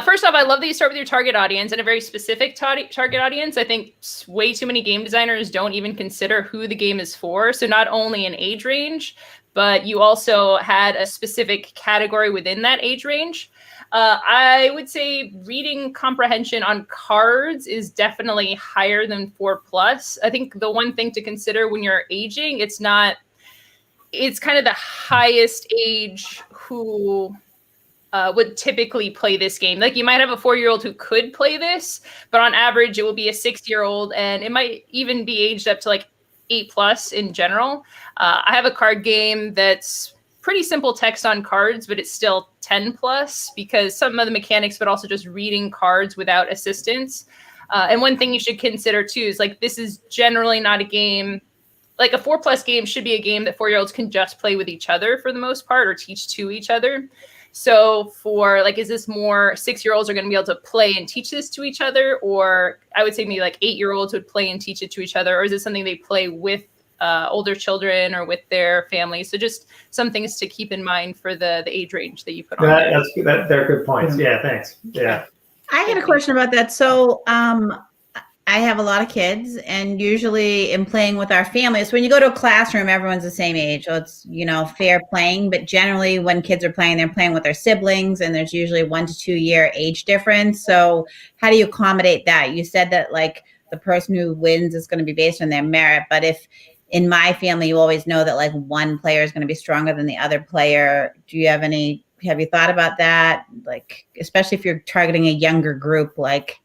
A: First off, I love that you start with your target audience and a very specific target audience. I think way too many game designers don't even consider who the game is for. So not only an age range, but you also had a specific category within that age range. I would say reading comprehension on cards is definitely higher than 4+. I think the one thing to consider when you're aging, it's kind of the highest age who would typically play this game. Like you might have a 4-year-old who could play this, but on average it will be a 6-year-old, and it might even be aged up to like 8+ in general. I have a card game that's pretty simple text on cards, but it's still 10+ because some of the mechanics, but also just reading cards without assistance. And one thing you should consider too is like this is generally not a game. Like a 4+ game should be a game that 4-year-olds can just play with each other for the most part, or teach to each other. So for like, is this more 6-year-olds are going to be able to play and teach this to each other? Or I would say maybe like 8-year-olds would play and teach it to each other. Or is it something they play with older children or with their families? So just some things to keep in mind for the age range that you put on there.
I: They're good points. Yeah, thanks. Yeah.
D: I had a question about that. So I have a lot of kids, and usually in playing with our families, when you go to a classroom, everyone's the same age. So it's, fair playing. But generally when kids are playing, they're playing with their siblings, and there's usually 1 to 2 year age difference. So how do you accommodate that? You said that like the person who wins is going to be based on their merit. But if in my family, you always know that like one player is going to be stronger than the other player. Have you thought about that? Like, especially if you're targeting a younger group, like,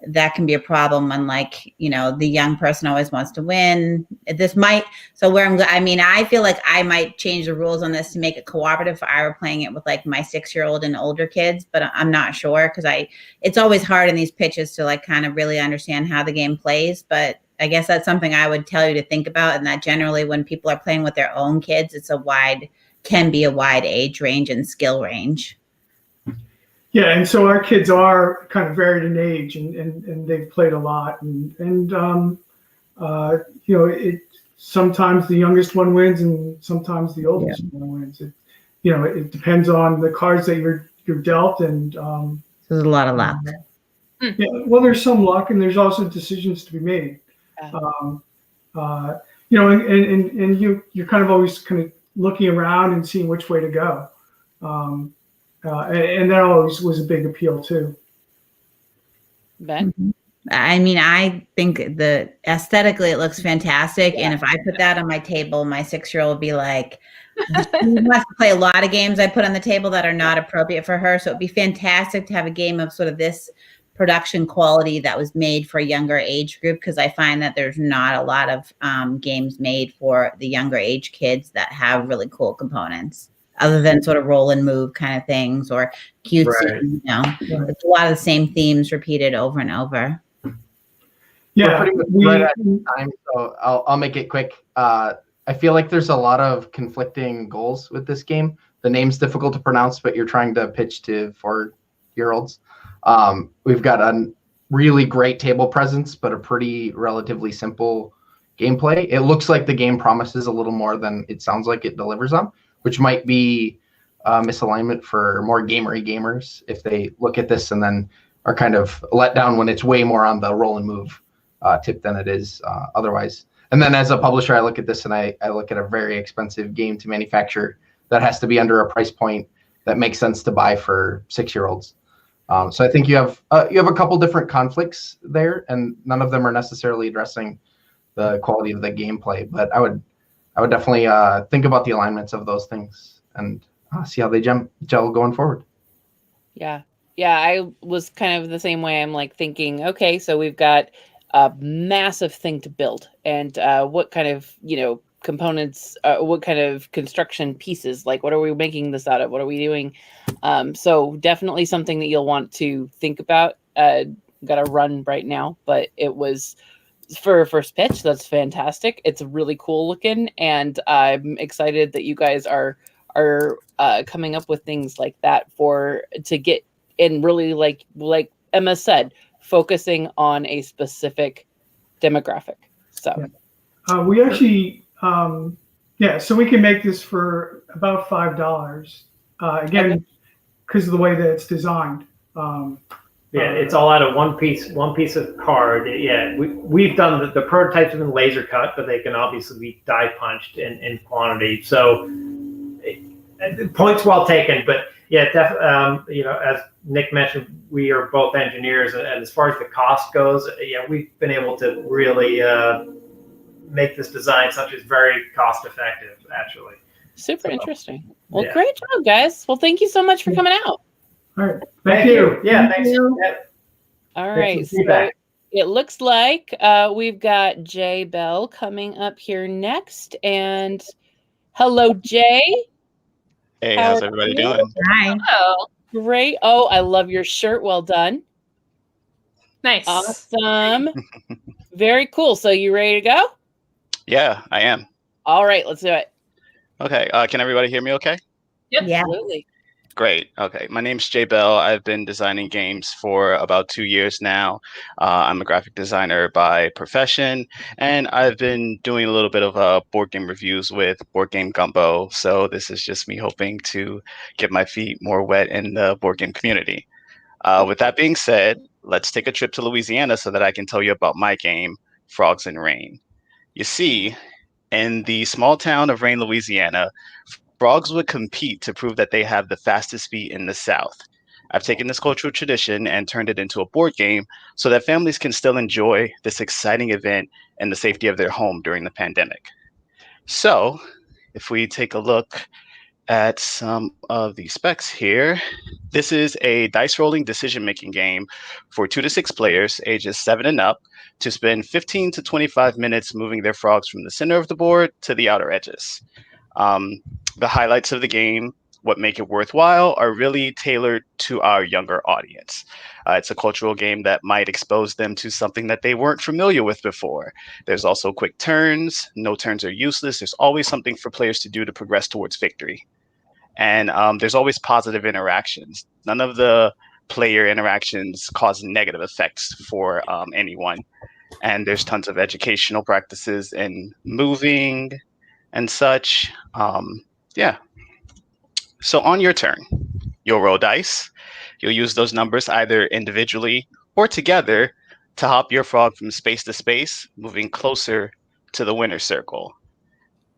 D: that can be a problem when the young person always wants to win. I feel like I might change the rules on this to make it cooperative if I were playing it with like my 6-year-old and older kids, but I'm not sure because it's always hard in these pitches to like kind of really understand how the game plays. But I guess that's something I would tell you to think about. And that generally when people are playing with their own kids, can be a wide age range and skill range.
H: Yeah, and so our kids are kind of varied in age, and they've played a lot, sometimes the youngest one wins, and sometimes the oldest one wins. It depends on the cards that you're dealt, and
D: there's a lot of luck.
H: Yeah, well, there's some luck, and there's also decisions to be made. You're kind of always kind of looking around and seeing which way to go. And that always was a big appeal too.
B: Ben?
D: I mean, I think aesthetically it looks fantastic. Yeah. And if I put that on my table, my 6-year-old would be like, she wants to play a lot of games I put on the table that are not appropriate for her. So it'd be fantastic to have a game of sort of this production quality that was made for a younger age group, because I find that there's not a lot of games made for the younger age kids that have really cool components, other than sort of roll and move kind of things or cutesy,
H: right.
D: It's a lot of the same themes repeated over and over.
H: Yeah,
E: we're pretty much right at time, so I'll make it quick. I feel like there's a lot of conflicting goals with this game. The name's difficult to pronounce, but you're trying to pitch to 4-year-olds. We've got a really great table presence, but a pretty relatively simple gameplay. It looks like the game promises a little more than it sounds like it delivers on, which might be misalignment for more gamery gamers if they look at this and then are kind of let down when it's way more on the roll and move tip than it is otherwise. And then as a publisher, I look at this and I look at a very expensive game to manufacture that has to be under a price point that makes sense to buy for 6-year-olds. So I think you have a couple different conflicts there, and none of them are necessarily addressing the quality of the gameplay. But I would definitely think about the alignments of those things and see how they gel going forward.
B: Yeah, I was kind of the same way. I'm like thinking, okay, so we've got a massive thing to build, and what kind of components, what kind of construction pieces, like what are we making this out of? What are we doing? So definitely something that you'll want to think about. Got to run right now, but it was for a first pitch. That's fantastic. It's really cool looking, and I'm excited that you guys are coming up with things like that to get in, really like Emma said, focusing on a specific demographic. So
H: we actually so we can make this for about $5 again, because of the way that it's designed.
I: It's all out of one piece of card. Yeah, we've done the prototypes have been laser cut, but they can obviously be die punched in quantity. So points well taken. But yeah, as Nick mentioned, we are both engineers, and as far as the cost goes, we've been able to really make this design such as very cost effective, actually.
B: Super interesting. Well, great job, guys. Well, thank you so much for coming out.
H: All right. Thank you.
I: Yeah, thanks. Yeah.
B: All right. So it looks like we've got Jay Bell coming up here next. And hello, Jay.
J: Hey, how's everybody doing?
D: Hi.
A: Oh,
B: Great. Oh, I love your shirt. Well done.
A: nice.
B: Awesome. Very cool. So you ready to go?
J: Yeah, I am.
B: All right, let's do it.
J: Okay. Can everybody hear me okay?
A: Yep.
D: Yeah.
B: Absolutely.
J: Great. Okay. My name's Jay Bell. I've been designing games for about 2 years now. I'm a graphic designer by profession, and I've been doing a little bit of board game reviews with Board Game Gumbo. So this is just me hoping to get my feet more wet in the board game community. With that being said, let's take a trip to Louisiana so that I can tell you about my game, Frogs and Rain. You see, in the small town of Rain, Louisiana, frogs would compete to prove that they have the fastest feet in the South. I've taken this cultural tradition and turned it into a board game so that families can still enjoy this exciting event in the safety of their home during the pandemic. So, if we take a look at some of the specs here, this is a dice rolling decision making game for 2 to 6 players, ages 7 and up, to spend 15 to 25 minutes moving their frogs from the center of the board to the outer edges. The highlights of the game, what make it worthwhile, are really tailored to our younger audience. It's a cultural game that might expose them to something that they weren't familiar with before. There's also quick turns. No turns are useless. There's always something for players to do to progress towards victory. And there's always positive interactions. None of the player interactions cause negative effects for anyone. And there's tons of educational practices in moving and such. Yeah. So on your turn, you'll roll dice. You'll use those numbers either individually or together to hop your frog from space to space, moving closer to the winner circle.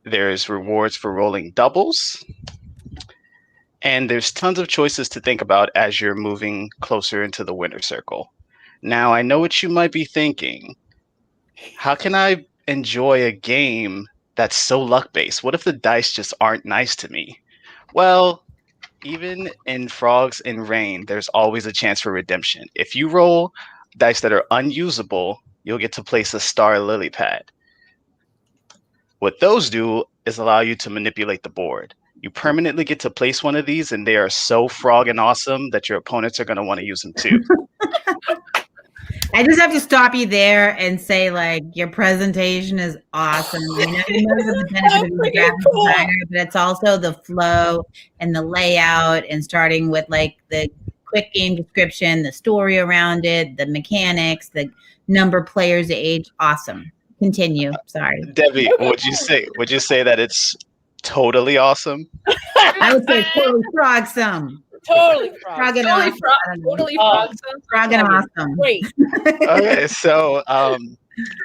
J: There's rewards for rolling doubles. And there's tons of choices to think about as you're moving closer into the winner circle. Now, I know what you might be thinking. How can I enjoy a game that's so luck-based? What if the dice just aren't nice to me? Well, even in Frogs and Rain, there's always a chance for redemption. If you roll dice that are unusable, you'll get to place a star lily pad. What those do is allow you to manipulate the board. You permanently get to place one of these, and they are so frog and awesome that your opponents are going to want to use them too.
D: I just have to stop you there and say, like, your presentation is awesome. I know the benefit of the graphic designer, but it's also the flow and the layout, and starting with like the quick game description, the story around it, the mechanics, the number of players, the age. Awesome. Continue. Sorry,
J: Debbie. Would you say that it's totally awesome?
D: I would say totally frogsome.
B: Totally frog.
A: Totally frogsome.
D: Frog and awesome.
B: Great.
J: Okay, so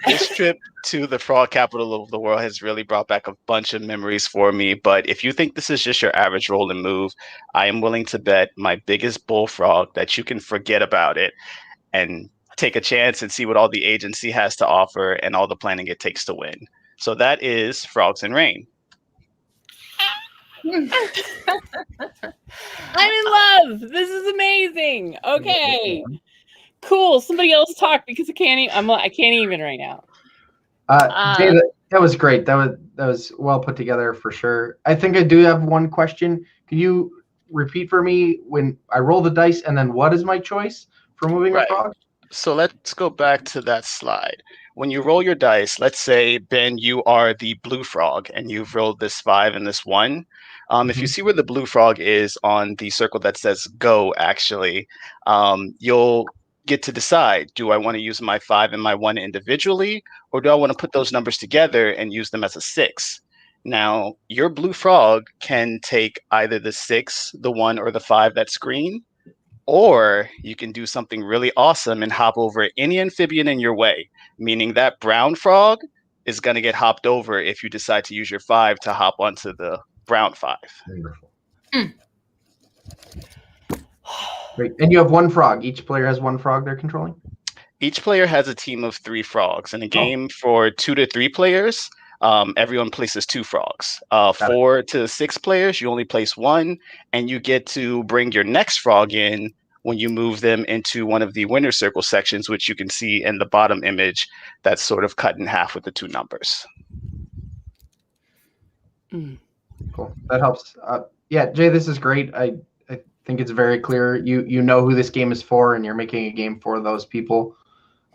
J: this trip to the frog capital of the world has really brought back a bunch of memories for me. But if you think this is just your average roll and move, I am willing to bet my biggest bullfrog that you can forget about it and take a chance and see what all the agency has to offer and all the planning it takes to win. So that is Frogs and Rain.
B: I'm in love. This is amazing. Okay, cool. Somebody else talk because I can't even right now.
E: Jay, that was great. That was well put together for sure. I think I do have one question. Can you repeat for me when I roll the dice and then what is my choice for moving a frog?
J: So let's go back to that slide. When you roll your dice, let's say, Ben, you are the blue frog and you've rolled this 5 and this 1. If you see where the blue frog is on the circle that says go, actually, you'll get to decide, do I want to use my 5 and my 1 individually, or do I want to put those numbers together and use them as a 6? Now, your blue frog can take either the 6, the 1, or the 5 that's green, or you can do something really awesome and hop over any amphibian in your way, meaning that brown frog is going to get hopped over if you decide to use your 5 to hop onto the brown 5.
E: Wonderful. Great. And you have one frog. Each player has one frog they're controlling?
J: Each player has a team of 3 frogs. In a game for 2 to 3 players, everyone places 2 frogs. 4 to 6 players, you only place 1, and you get to bring your next frog in when you move them into one of the winner circle sections, which you can see in the bottom image that's sort of cut in half with the 2 numbers.
E: Cool. That helps. Yeah, Jay, this is great. I think it's very clear. You know who this game is for, and you're making a game for those people.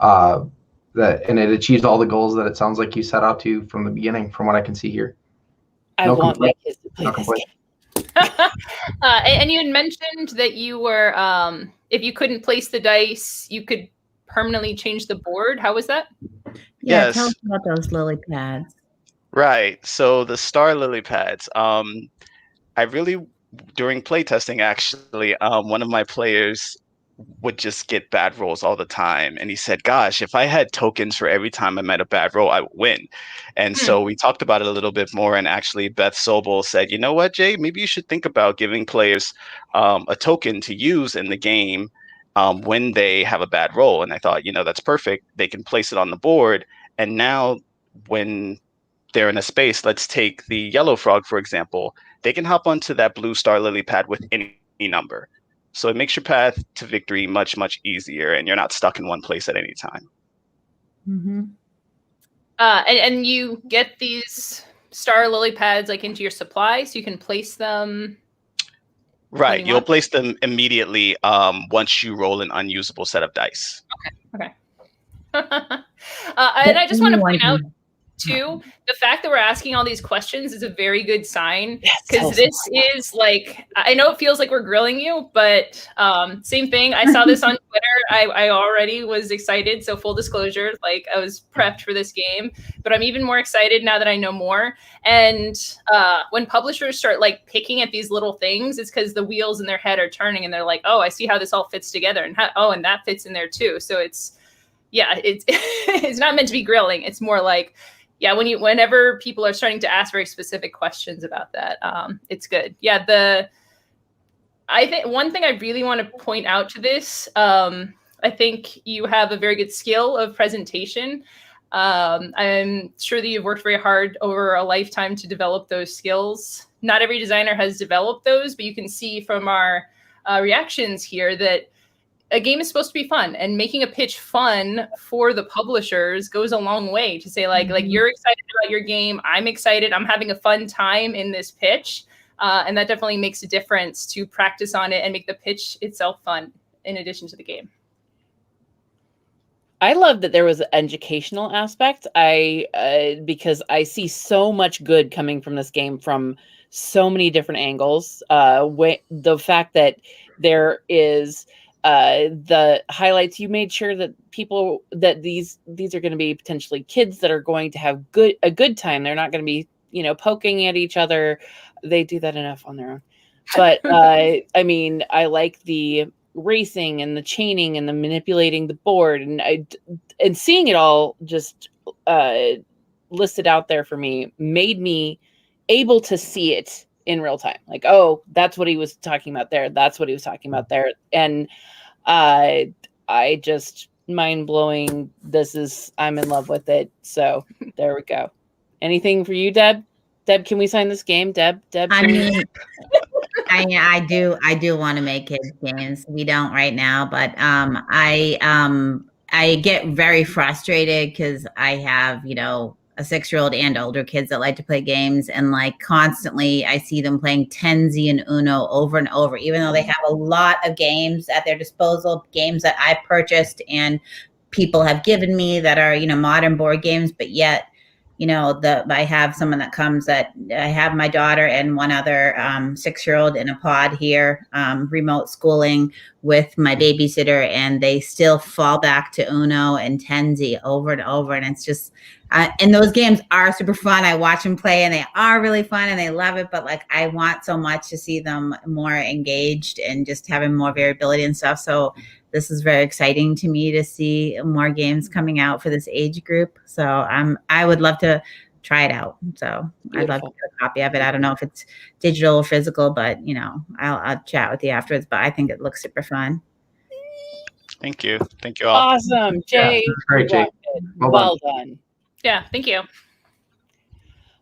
E: And it achieves all the goals that it sounds like you set out to from the beginning, from what I can see here.
B: I want my kids to play this game.
A: And you had mentioned that you were, if you couldn't place the dice, you could permanently change the board. How was that?
D: Yeah,
J: Yes.
D: tell us about those lily pads.
J: Right. So the star lily pads, I really, during playtesting, actually, one of my players would just get bad rolls all the time. And he said, gosh, if I had tokens for every time I met a bad roll, I would win. And so we talked about it a little bit more. And actually, Beth Sobel said, you know what, Jay, maybe you should think about giving players a token to use in the game when they have a bad roll. And I thought, that's perfect. They can place it on the board. And now when they're in a space, let's take the yellow frog, for example, they can hop onto that blue star lily pad with any number. So it makes your path to victory much, much easier, and you're not stuck in one place at any time.
D: Mm-hmm.
A: And you get these star lily pads like into your supply, so you can place them.
J: Right, you'll place them immediately once you roll an unusable set of dice.
A: Okay. And I just want to point out, too, the fact that we're asking all these questions is a very good sign, because this is like, I know it feels like we're grilling you, but same thing. I saw this on Twitter. I already was excited. So full disclosure, like I was prepped for this game, but I'm even more excited now that I know more. And when publishers start like picking at these little things, it's because the wheels in their head are turning and they're like, oh, I see how this all fits together. And and that fits in there too. So it's it's not meant to be grilling. It's more like, whenever people are starting to ask very specific questions about that, it's good. I think one thing I really want to point out to this, I think you have a very good skill of presentation. I'm sure that you've worked very hard over a lifetime to develop those skills. Not every designer has developed those, but you can see from our reactions here that a game is supposed to be fun, and making a pitch fun for the publishers goes a long way to say like you're excited about your game. I'm excited. I'm having a fun time in this pitch. And that definitely makes a difference to practice on it and make the pitch itself fun in addition to the game.
B: I love that there was an educational aspect. Because I see so much good coming from this game from so many different angles. The fact that there is the highlights, you made sure that these are going to be potentially kids that are going to have a good time. They're not going to be, poking at each other. They do that enough on their own. But I mean, I like the racing and the chaining and the manipulating the board, and seeing it all just listed out there for me made me able to see it in real time. Like, oh, that's what he was talking about there. That's what he was talking about there. And I just mind-blowing. I'm in love with it. So there we go. Anything for you, Deb? Deb, can we sign this game? Deb.
D: I mean, I do want to make kids games. We don't right now, but I get very frustrated because I have, a 6-year-old and older kids that like to play games, and like constantly I see them playing Tenzi and Uno over and over, even though they have a lot of games at their disposal, games that I purchased and people have given me that are, modern board games, but yet, I have someone that comes that I have my daughter and one other 6-year-old in a pod here, remote schooling with my babysitter, and they still fall back to Uno and Tenzi over and over. And it's just, and those games are super fun. I watch them play and they are really fun and they love it. But like, I want so much to see them more engaged and just having more variability and stuff. So this is very exciting to me to see more games coming out for this age group. So I would love to try it out. So Beautiful. I'd love to get a copy of it. I don't know if it's digital or physical, but I'll chat with you afterwards. But I think it looks super fun.
J: Thank you all.
B: Awesome, Jay.
E: Yeah, great, Jay.
B: Well done.
A: Yeah, thank you.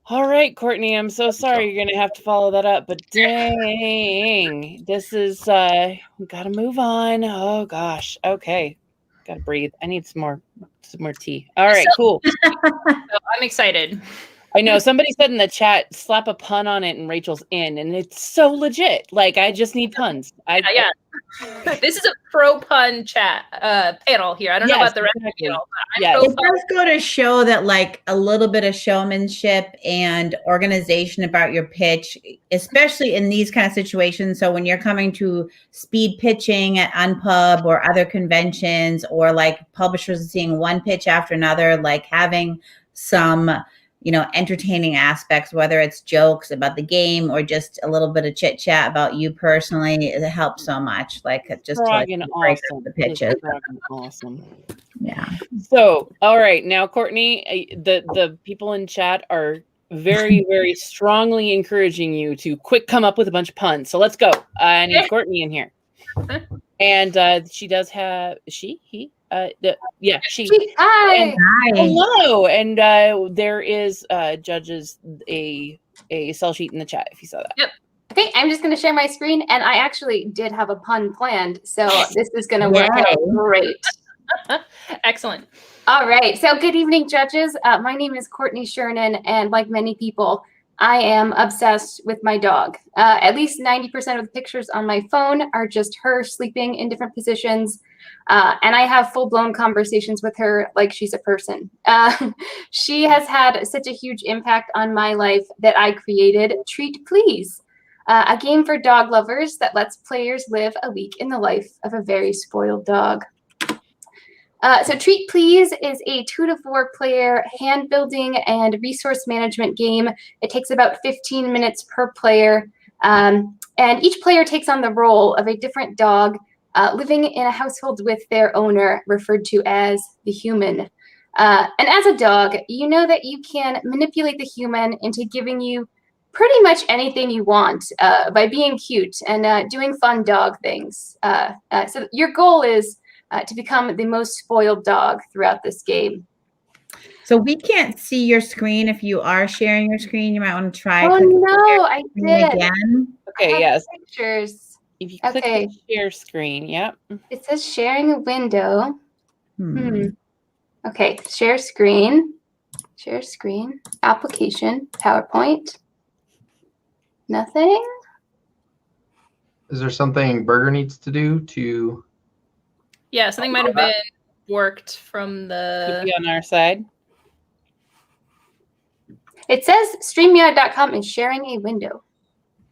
B: All right, Courtney, I'm so sorry you're going to have to follow that up, but dang, this is, we got to move on. Oh gosh. Okay. Got to breathe. I need some more tea. All right, cool.
A: So I'm excited.
B: I know somebody said in the chat, slap a pun on it and Rachel's in, and it's so legit. Like, I just need puns.
A: Yeah. This is a pro pun chat panel here. I don't know about the rest of the panel.
D: It does go to show that like a little bit of showmanship and organization about your pitch, especially in these kind of situations. So when you're coming to speed pitching at Unpub or other conventions, or like publishers seeing one pitch after another, like having some entertaining aspects, whether it's jokes about the game or just a little bit of chit chat about you personally. It helps so much. Like just
B: Dragon
D: to break
B: awesome.
D: the pitches.
B: Dragon awesome.
D: Yeah.
B: So, all right, now Courtney, the people in chat are very, very strongly encouraging you to quick come up with a bunch of puns. So let's go. I need Courtney in here. And she does have she.
K: Hi.
B: Hello. And there is judges a cell sheet in the chat if you saw that.
K: Yep. Okay, I'm just going to share my screen, and I actually did have a pun planned, so this is going to work out great.
A: Excellent.
K: All right. So good evening, judges. My name is Courtney Shernan, and like many people, I am obsessed with my dog. At least 90% of the pictures on my phone are just her sleeping in different positions. And I have full-blown conversations with her like she's a person. She has had such a huge impact on my life that I created Treat Please, a game for dog lovers that lets players live a week in the life of a very spoiled dog. So Treat Please is a 2 to 4 player hand building and resource management game. It takes about 15 minutes per player. And each player takes on the role of a different dog living in a household with their owner, referred to as the human. And as a dog, you know that you can manipulate the human into giving you pretty much anything you want by being cute and doing fun dog things. So your goal is to become the most spoiled dog throughout this game.
D: So we can't see your screen. If you are sharing your screen, you might want to try.
K: Oh no, I did.
D: Again.
B: Okay, yes.
K: Pictures.
B: If you click the share screen, yep.
K: It says sharing a window. Okay, share screen. Share screen. Application. PowerPoint. Nothing.
E: Is there something Burger needs to do to?
A: Yeah, something might have been worked from the.
B: Could be on our side.
K: It says StreamYard.com is sharing a window.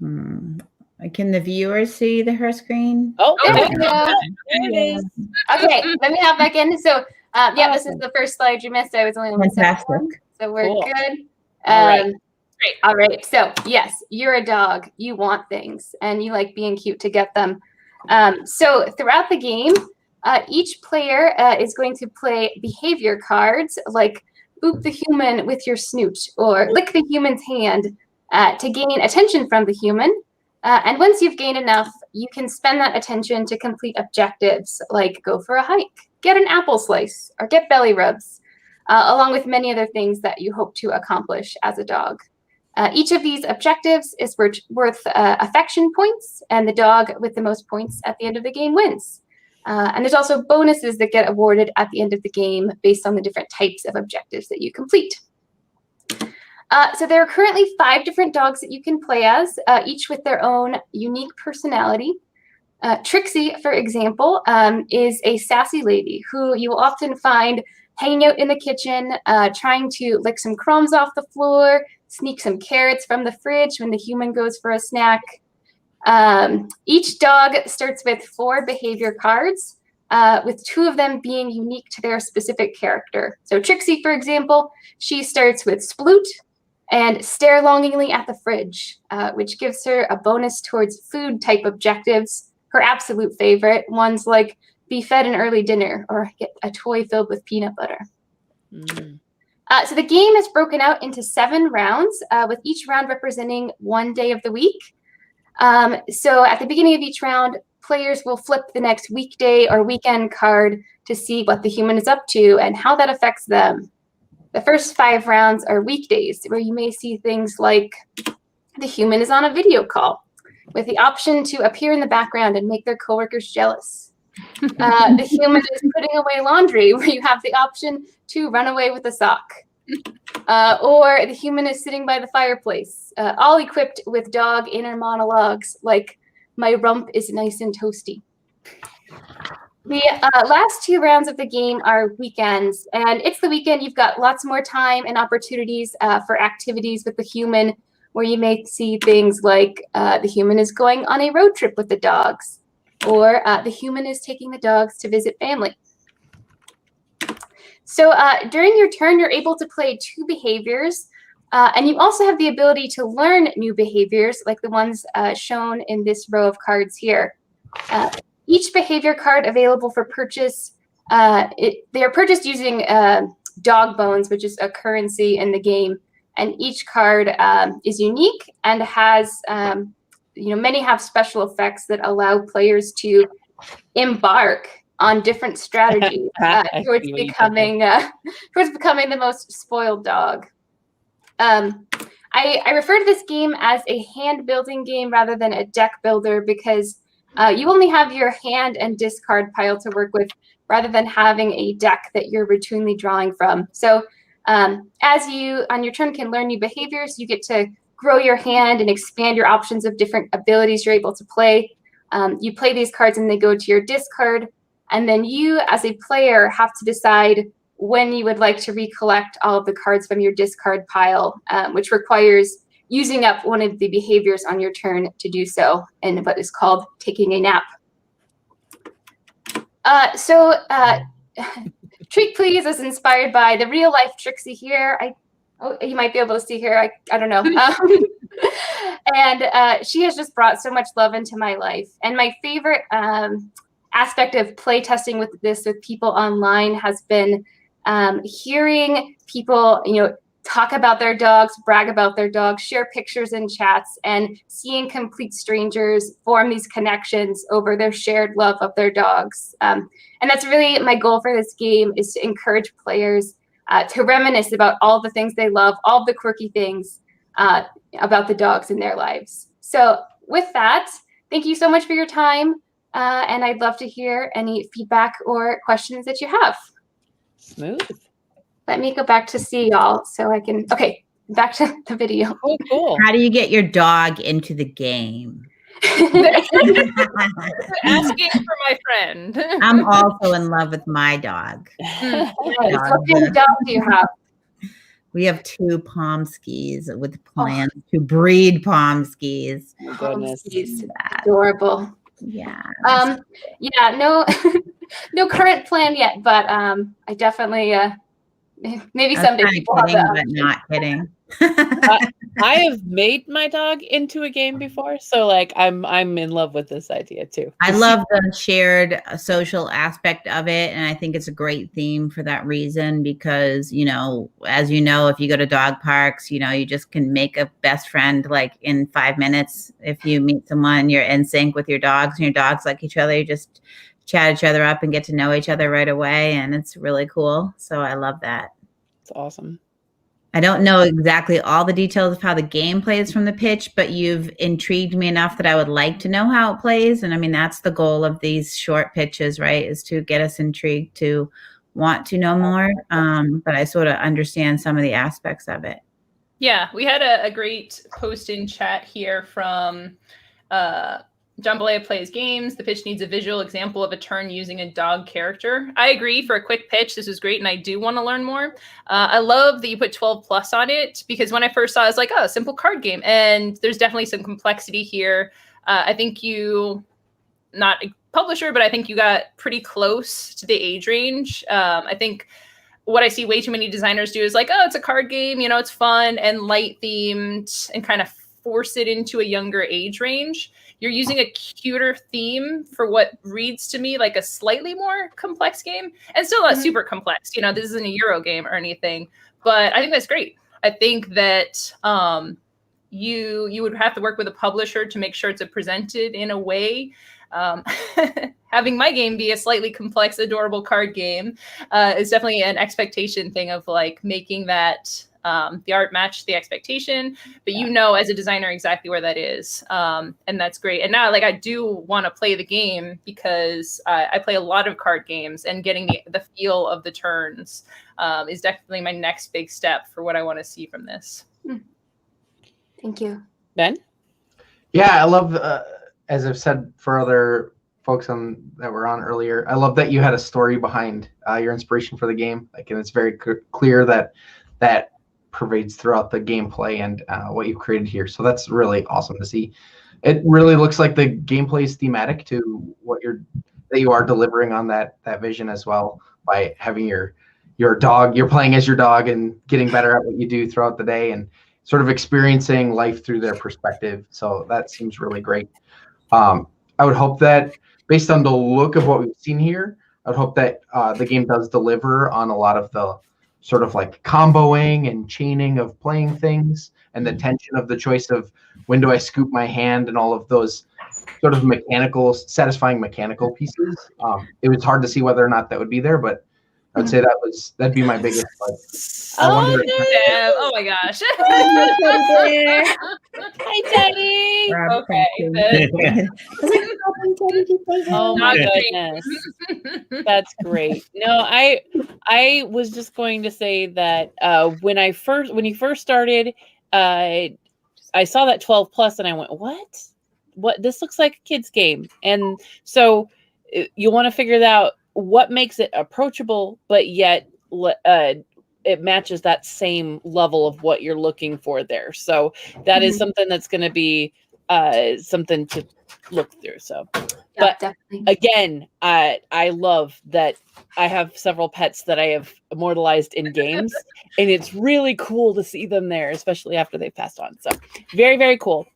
D: Can the viewers see her screen?
B: Oh,
K: there we go.
B: There it is.
K: Okay, let me hop back in. So, yeah, this is the first slide you missed. I was only on the second one, so we're good.
B: All right.
K: Great. All right. So, yes, you're a dog. You want things, and you like being cute to get them. So, throughout the game, each player is going to play behavior cards like boop the human with your snoot or lick the human's hand to gain attention from the human. And once you've gained enough, you can spend that attention to complete objectives like go for a hike, get an apple slice, or get belly rubs, along with many other things that you hope to accomplish as a dog. Each of these objectives is worth affection points, and the dog with the most points at the end of the game wins. And there's also bonuses that get awarded at the end of the game based on the different types of objectives that you complete. So there are currently 5 different dogs that you can play as, each with their own unique personality. Trixie, for example, is a sassy lady who you will often find hanging out in the kitchen, trying to lick some crumbs off the floor, sneak some carrots from the fridge when the human goes for a snack. Each dog starts with 4 behavior cards, with 2 of them being unique to their specific character. So Trixie, for example, she starts with Sploot and stare longingly at the fridge, which gives her a bonus towards food type objectives. Her absolute favorite, ones like be fed an early dinner or get a toy filled with peanut butter. So the game is broken out into 7 rounds, with each round representing 1 day of the week. So at the beginning of each round, players will flip the next weekday or weekend card to see what the human is up to and how that affects them. The first 5 rounds are weekdays, where you may see things like the human is on a video call with the option to appear in the background and make their coworkers jealous. The human is putting away laundry, where you have the option to run away with a sock. Or the human is sitting by the fireplace, all equipped with dog inner monologues like, my rump is nice and toasty. The last 2 rounds of the game are weekends, and it's the weekend. You've got lots more time and opportunities for activities with the human, where you may see things like the human is going on a road trip with the dogs, or the human is taking the dogs to visit family. So during your turn, you're able to play 2 behaviors. And you also have the ability to learn new behaviors, like the ones shown in this row of cards here. Each behavior card available for purchase, they are purchased using dog bones, which is a currency in the game. And each card is unique and has, many have special effects that allow players to embark on different strategies towards becoming the most spoiled dog. I refer to this game as a hand building game rather than a deck builder because you only have your hand and discard pile to work with rather than having a deck that you're routinely drawing from. So as you on your turn can learn new behaviors, you get to grow your hand and expand your options of different abilities you're able to play. You play these cards and they go to your discard. And then you, as a player, have to decide when you would like to recollect all of the cards from your discard pile, which requires using up one of the behaviors on your turn to do so in what is called taking a nap. Treat Please is inspired by the real life Trixie here. You might be able to see here. I don't know. And she has just brought so much love into my life. And my favorite aspect of play testing with people online has been hearing people, talk about their dogs, brag about their dogs, share pictures in chats, and seeing complete strangers form these connections over their shared love of their dogs. And that's really my goal for this game, is to encourage players to reminisce about all the things they love, all the quirky things about the dogs in their lives. So with that, thank you so much for your time. And I'd love to hear any feedback or questions that you have.
B: Smooth.
K: Let me go back to see y'all so I can, okay, back to the video.
B: Oh, cool.
D: How do you get your dog into the game?
A: Asking for my friend.
D: I'm also in love with my dog.
K: Nice. What kind of dog do you have?
D: We have 2 Pomskis with plans to breed Pomskis.
B: Oh, goodness.
K: Adorable.
D: Yeah.
K: No, no current plan yet, but I definitely maybe someday people have that.
D: But not kidding.
B: I have made my dog into a game before, so like I'm in love with this idea too.
D: I love the shared social aspect of it, and I think it's a great theme for that reason because, as you know, if you go to dog parks, you just can make a best friend like in 5 minutes. If you meet someone, you're in sync with your dogs, and your dogs like each other, you just chat each other up and get to know each other right away, and it's really cool. So I love that.
B: It's awesome.
D: I don't know exactly all the details of how the game plays from the pitch, but you've intrigued me enough that I would like to know how it plays. And I mean, that's the goal of these short pitches, right? Is to get us intrigued to want to know more. But I sort of understand some of the aspects of it.
A: Yeah, we had a great post in chat here from John Balea Plays Games. The pitch needs a visual example of a turn using a dog character. I agree. For a quick pitch, this is great, and I do want to learn more. I love that you put 12 plus on it, because when I first saw it, I was like, oh, simple card game. And there's definitely some complexity here. I think not a publisher, but I think you got pretty close to the age range. I think what I see way too many designers do is like, oh, it's a card game, it's fun and light themed, and kind of force it into a younger age range. You're using a cuter theme for what reads to me like a slightly more complex game, and still not super complex. This isn't a Euro game or anything, but I think that's great. I think that you would have to work with a publisher to make sure it's presented in a way. Having my game be a slightly complex, adorable card game is definitely an expectation thing of like making that the art match the expectation, but as a designer exactly where that is, and that's great. And now, I do want to play the game because I play a lot of card games, and getting the feel of the turns is definitely my next big step for what I want to see from this.
K: Thank you,
B: Ben.
E: Yeah, I love, as I've said for other folks that were on earlier, I love that you had a story behind your inspiration for the game. And it's very clear that pervades throughout the gameplay and what you've created here. So that's really awesome to see. It really looks like the gameplay is thematic to what you are delivering on that vision as well, by having your your dog, you're playing as your dog and getting better at what you do throughout the day and sort of experiencing life through their perspective. So that seems really great. I would hope that based on the look of what we've seen here, I would hope that the game does deliver on a lot of the sort of like comboing and chaining of playing things and the tension of the choice of when do I scoop my hand and all of those sort of satisfying mechanical pieces. It was hard to see whether or not that would be there, but I would say that'd be my biggest.
B: Oh,
A: Oh my gosh.
B: Hi, Teddy.
A: Okay.
B: Oh my
A: Not
B: goodness. That's great. No, I was just going to say that when you first started, I saw that 12 plus and I went, what? This looks like a kid's game. And so you want to figure out what makes it approachable, but yet it matches that same level of what you're looking for there. So that is something that's going to be something to look through. So,
K: Yeah,
B: but
K: definitely.
B: again, I love that I have several pets that I have immortalized in games, and it's really cool to see them there, especially after they've passed on. So very, very cool.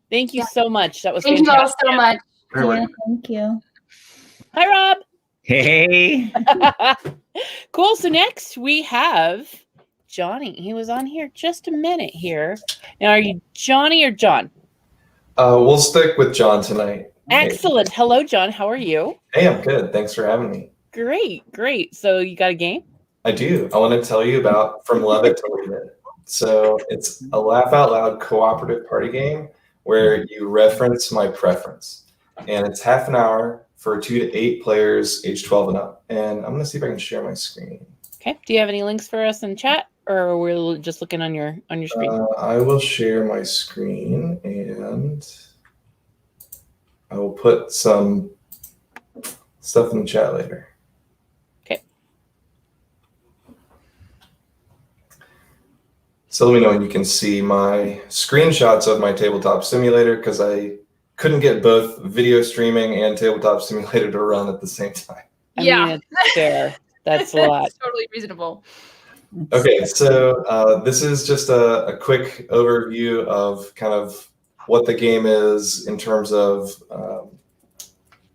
B: Thank you so much. That was
K: Thank you all
B: fantastic.
K: so much.
D: Yeah, thank you.
B: Hi, Rob.
L: Hey.
B: Cool. So next we have Johnny. He was on here just a minute here. Now, are you Johnny or John?
M: We'll stick with John tonight.
B: Excellent. Hello, John. How are you?
M: Hey, I'm good. Thanks for having me.
B: Great. So you got a game?
M: I do. I want to tell you about From Love It to Leave It. So it's a laugh out loud cooperative party game where you reference my preference. And it's half an hour for 2 to 8 players, age 12 and up. And I'm going to see if I can share my screen.
B: Okay. Do you have any links for us in chat, or we're just looking on your screen?
M: I will share my screen and I will put some stuff in the chat later.
B: Okay.
M: So let me know when you can see my screenshots of my tabletop simulator, because I couldn't get both video streaming and tabletop simulator to run at the same time.
B: I mean, it's fair. That's a lot.
A: It's totally reasonable.
M: Okay, so this is just a quick overview of kind of what the game is in terms of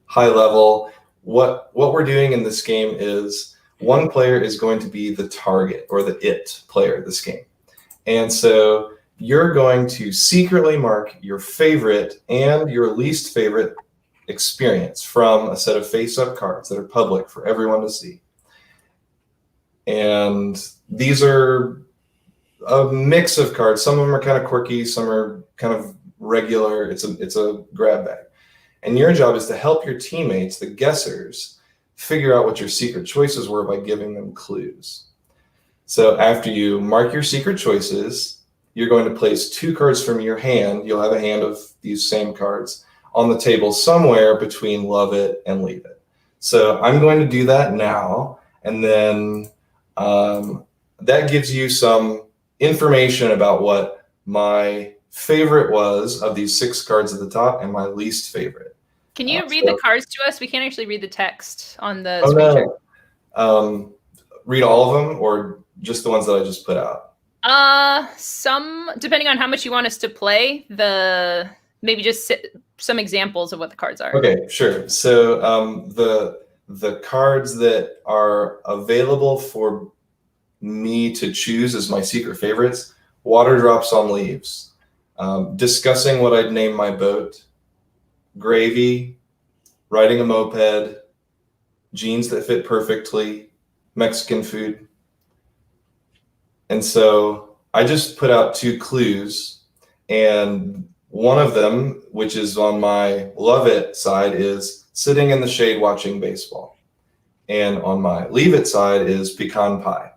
M: high level. What we're doing in this game is one player is going to be the target or the it player of this game. And so you're going to secretly mark your favorite and your least favorite experience from a set of face-up cards that are public for everyone to see. And these are a mix of cards. Some of them are kind of quirky, some are kind of regular. It's a grab bag. And your job is to help your teammates, the guessers, figure out what your secret choices were by giving them clues. So after you mark your secret choices, you're going to place 2 cards from your hand. You'll have a hand of these same cards on the table somewhere between Love It and Leave It. So I'm going to do that now, and then that gives you some information about what my favorite was of these 6 cards at the top and my least favorite.
A: Can you read the cards to us? We can't actually read the text on the
M: Oh,
A: screen share.
M: no. Read all of them or just the ones that I just put out?
A: Some, depending on how much you want us to play, maybe just some examples of what the cards are.
M: Okay, sure. So the cards that are available for me to choose as my secret favorites: Water Drops on Leaves, Discussing What I'd Name My Boat, Gravy, Riding a Moped, Jeans That Fit Perfectly, Mexican Food. And so I just put out 2 clues, and one of them, which is on my Love It side, is Sitting in the Shade Watching Baseball. And on my Leave It side is Pecan Pie.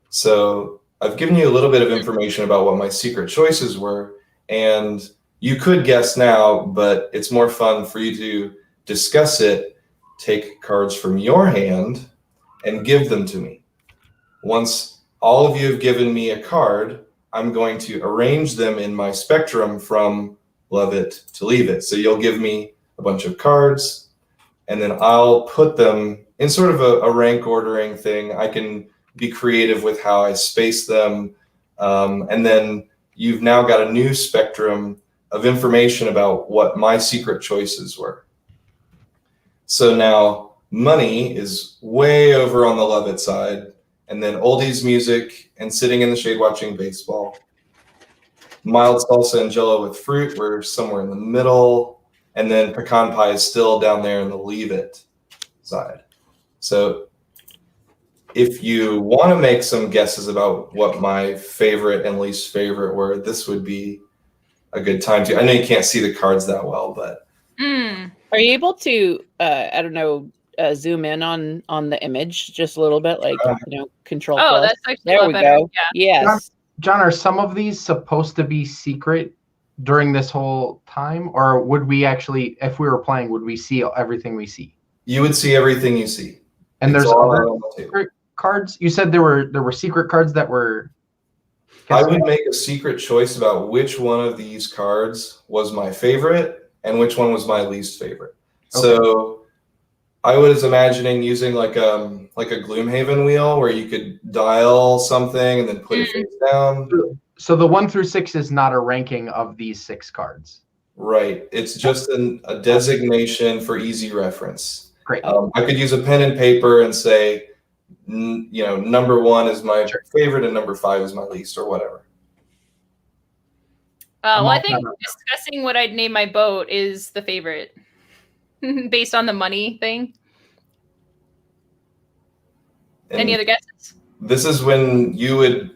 M: So I've given you a little bit of information about what my secret choices were, and you could guess now, but it's more fun for you to discuss it, take cards from your hand, and give them to me. Once all of you have given me a card, I'm going to arrange them in my spectrum from Love It to Leave It. So you'll give me a bunch of cards, and then I'll put them in sort of a rank ordering thing. I can be creative with how I space them. And then you've now got a new spectrum of information about what my secret choices were. So now money is way over on the love it side, and then oldies music and sitting in the shade watching baseball. Mild salsa and jello with fruit were somewhere in the middle, and then pecan pie is still down there in the leave it side. So if you want to make some guesses about what my favorite and least favorite were, this would be a good time to. I know you can't see the cards that well, but
B: are you able to zoom in on the image just a little bit, like control
A: Oh,
B: plus?
A: that's actually
B: There
A: a lot
B: we
A: better.
B: go.
A: Yeah.
B: Yes.
E: John, are some of these supposed to be secret during this whole time, or would we actually, if we were playing, would we see everything we see?
M: you would see everything you see.
E: And
M: It's
E: there's
M: all
E: other
M: on the table.
E: secret cards. You said there were secret cards that were.
M: I would make a secret choice about which one of these cards was my favorite and which one was my least favorite.
E: Okay.
M: So I was imagining using like a Gloomhaven wheel where you could dial something and then put it face down.
E: So the 1 through 6 is not a ranking of these 6 cards.
M: Right. It's just a designation for easy reference.
E: Great.
M: I could use a pen and paper and say, number 1 is my favorite and number 5 is my least, or whatever.
A: Well, I think discussing what I'd name my boat is the favorite, based on the money thing.
M: And
A: Any other guesses?
M: this is when you would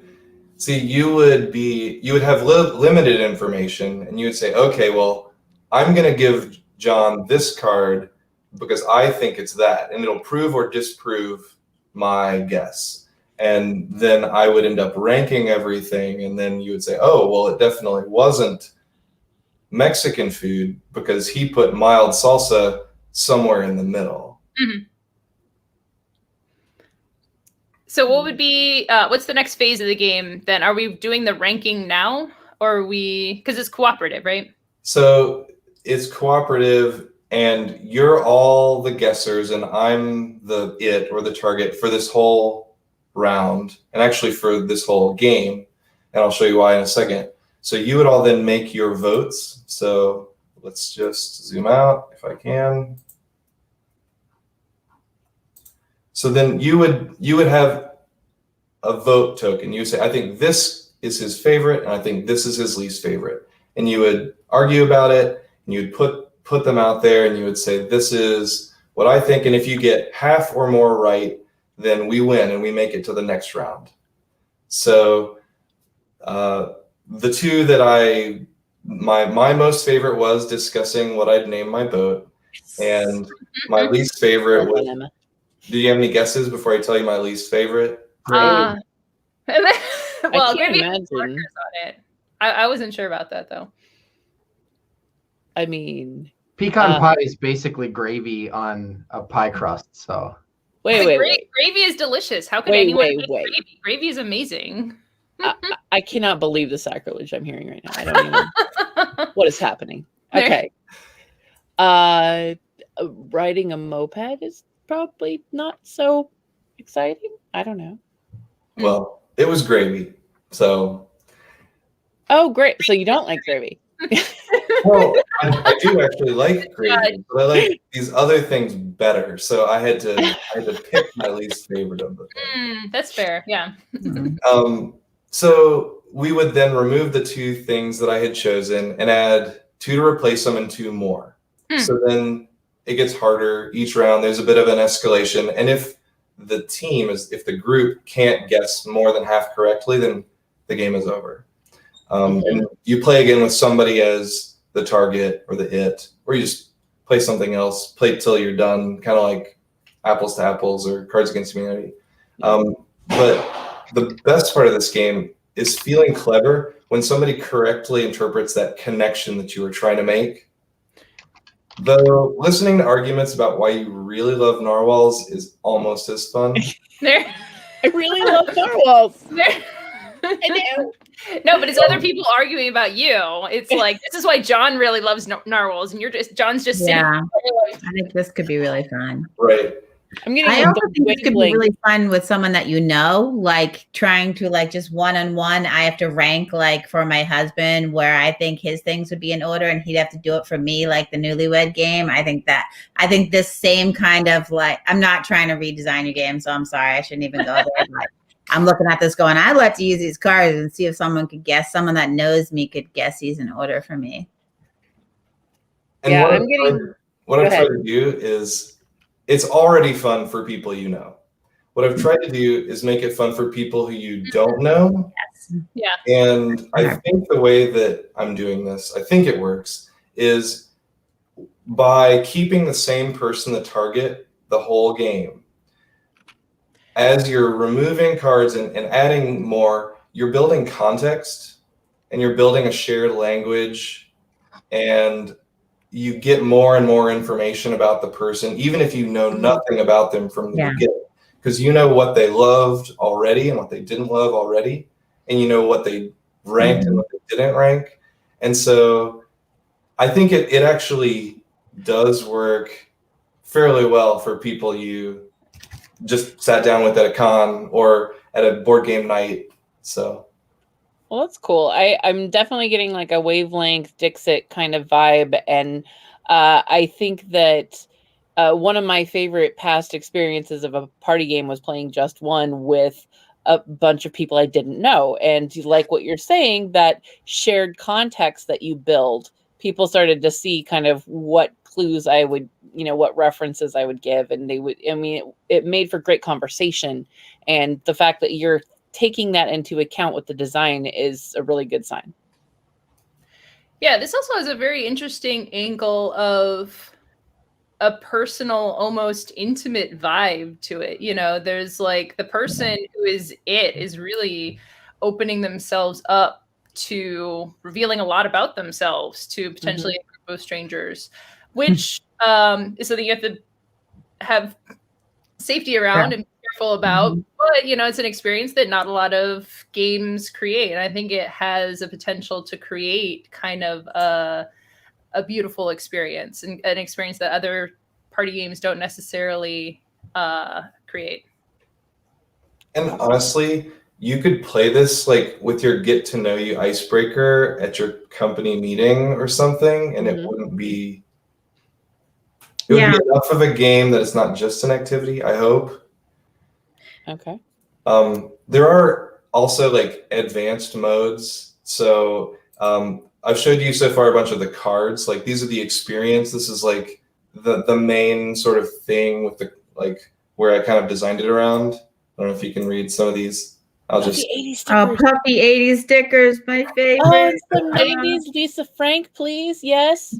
M: have limited information, and you would say, okay, well, I'm going to give John this card because I think it's that, and it'll prove or disprove my guess. And then I would end up ranking everything, and then you would say, oh, well, it definitely wasn't Mexican food because he put mild salsa somewhere in the middle.
A: Mm-hmm. So what would be, what's the next phase of the game then? Are we doing the ranking now, or are we, because it's cooperative, right?
M: So it's cooperative, and you're all the guessers, and I'm the target for this whole round, and actually for this whole game, and I'll show you why in a second. So you would all then make your votes. So let's just zoom out if I can. So then you would have a vote token. You would say, I think this is his favorite, and I think this is his least favorite. And you would argue about it, and you would put them out there, and you would say, this is what I think. And if you get half or more right, then we win and we make it to the next round. So the two that my most favorite was discussing what I'd name my boat. And my least favorite was, do you have any guesses before I tell you my least favorite?
A: Well,
B: I can't
A: maybe
B: imagine.
A: markers on it. I wasn't sure about that though.
B: I mean,
E: Pecan pie is basically gravy on a pie crust. So
B: wait.
A: Gravy is delicious. How could anyone hate
B: wait.
A: gravy? Gravy is amazing.
B: I cannot believe the sacrilege I'm hearing right now. I don't even. What is happening? Okay. Riding a moped is probably not so exciting. I don't know.
M: Well, it was gravy. So.
B: Oh, great. So you don't like gravy?
M: Well, I do actually like gravy, but I like these other things better. So I had to pick my least favorite of the thing.
A: That's fair. Yeah.
M: So we would then remove the 2 things that I had chosen and add 2 to replace them and 2 more. So then it gets harder each round. There's a bit of an escalation. And if the group can't guess more than half correctly, then the game is over. And you play again with somebody as the target or the it, or you just play something else, play till you're done, kind of like Apples to Apples or Cards Against Humanity. But the best part of this game is feeling clever when somebody correctly interprets that connection that you were trying to make. Though listening to arguments about why you really love narwhals is almost as fun.
B: I really love narwhals.
A: I know. No, but it's other people arguing about you. It's like, this is why John really loves narwhals, and John's just sitting.
D: Yeah, I think this could be really fun.
M: Right.
B: I'm getting
D: I also
B: the
D: think this could be
B: wavelength.
D: really fun with someone that you know, like trying to like just one-on-one. I have to rank like for my husband where I think his things would be in order and he'd have to do it for me, like the Newlywed Game. I think this same kind of like, I'm not trying to redesign your game, so I'm sorry, I shouldn't even go there. But I'm looking at this going, I'd like to use these cards and see if someone could guess, someone that knows me could guess these in order for me.
M: And
B: Yeah,
M: what I've tried to do is, it's already fun for people you know. What I've tried to do is make it fun for people who you don't know.
A: Yeah.
M: And I think the way that I'm doing this, I think it works, is by keeping the same person the target the whole game. As you're removing cards and adding more, you're building context and you're building a shared language, and you get more and more information about the person, even if you know nothing about them from the beginning, because you know what they loved already and what they didn't love already, and you know what they ranked and what they didn't rank. And so I think it actually does work fairly well for people you just sat down with at a con or at a board game night. So.
B: Well, that's cool. I'm definitely getting like a wavelength Dixit kind of vibe. And I think that one of my favorite past experiences of a party game was playing Just One with a bunch of people I didn't know. And like what you're saying, that shared context that you build, people started to see kind of what clues I would, what references I would give. And it made for great conversation. And the fact that you're taking that into account with the design is a really good sign.
A: Yeah, this also has a very interesting angle of a personal, almost intimate vibe to it. There's like the person who is really opening themselves up to revealing a lot about themselves to potentially a group of strangers, which is something you have to have safety around and be careful about. But it's an experience that not a lot of games create, and I think it has a potential to create kind of a beautiful experience, and an experience that other party games don't necessarily create.
M: And honestly, you could play this like with your get to know you icebreaker at your company meeting or something, and it wouldn't be. It would be enough of a game that it's not just an activity, I hope.
B: Okay.
M: There are also like advanced modes. So I've showed you so far a bunch of the cards. Like these are the experience. This is like the main sort of thing with the like where I kind of designed it around. I don't know if you can read some of these. I'll just.
D: Puffy 80s stickers, my favorite.
B: Oh, it's the 90s. Lisa Frank, please. Yes.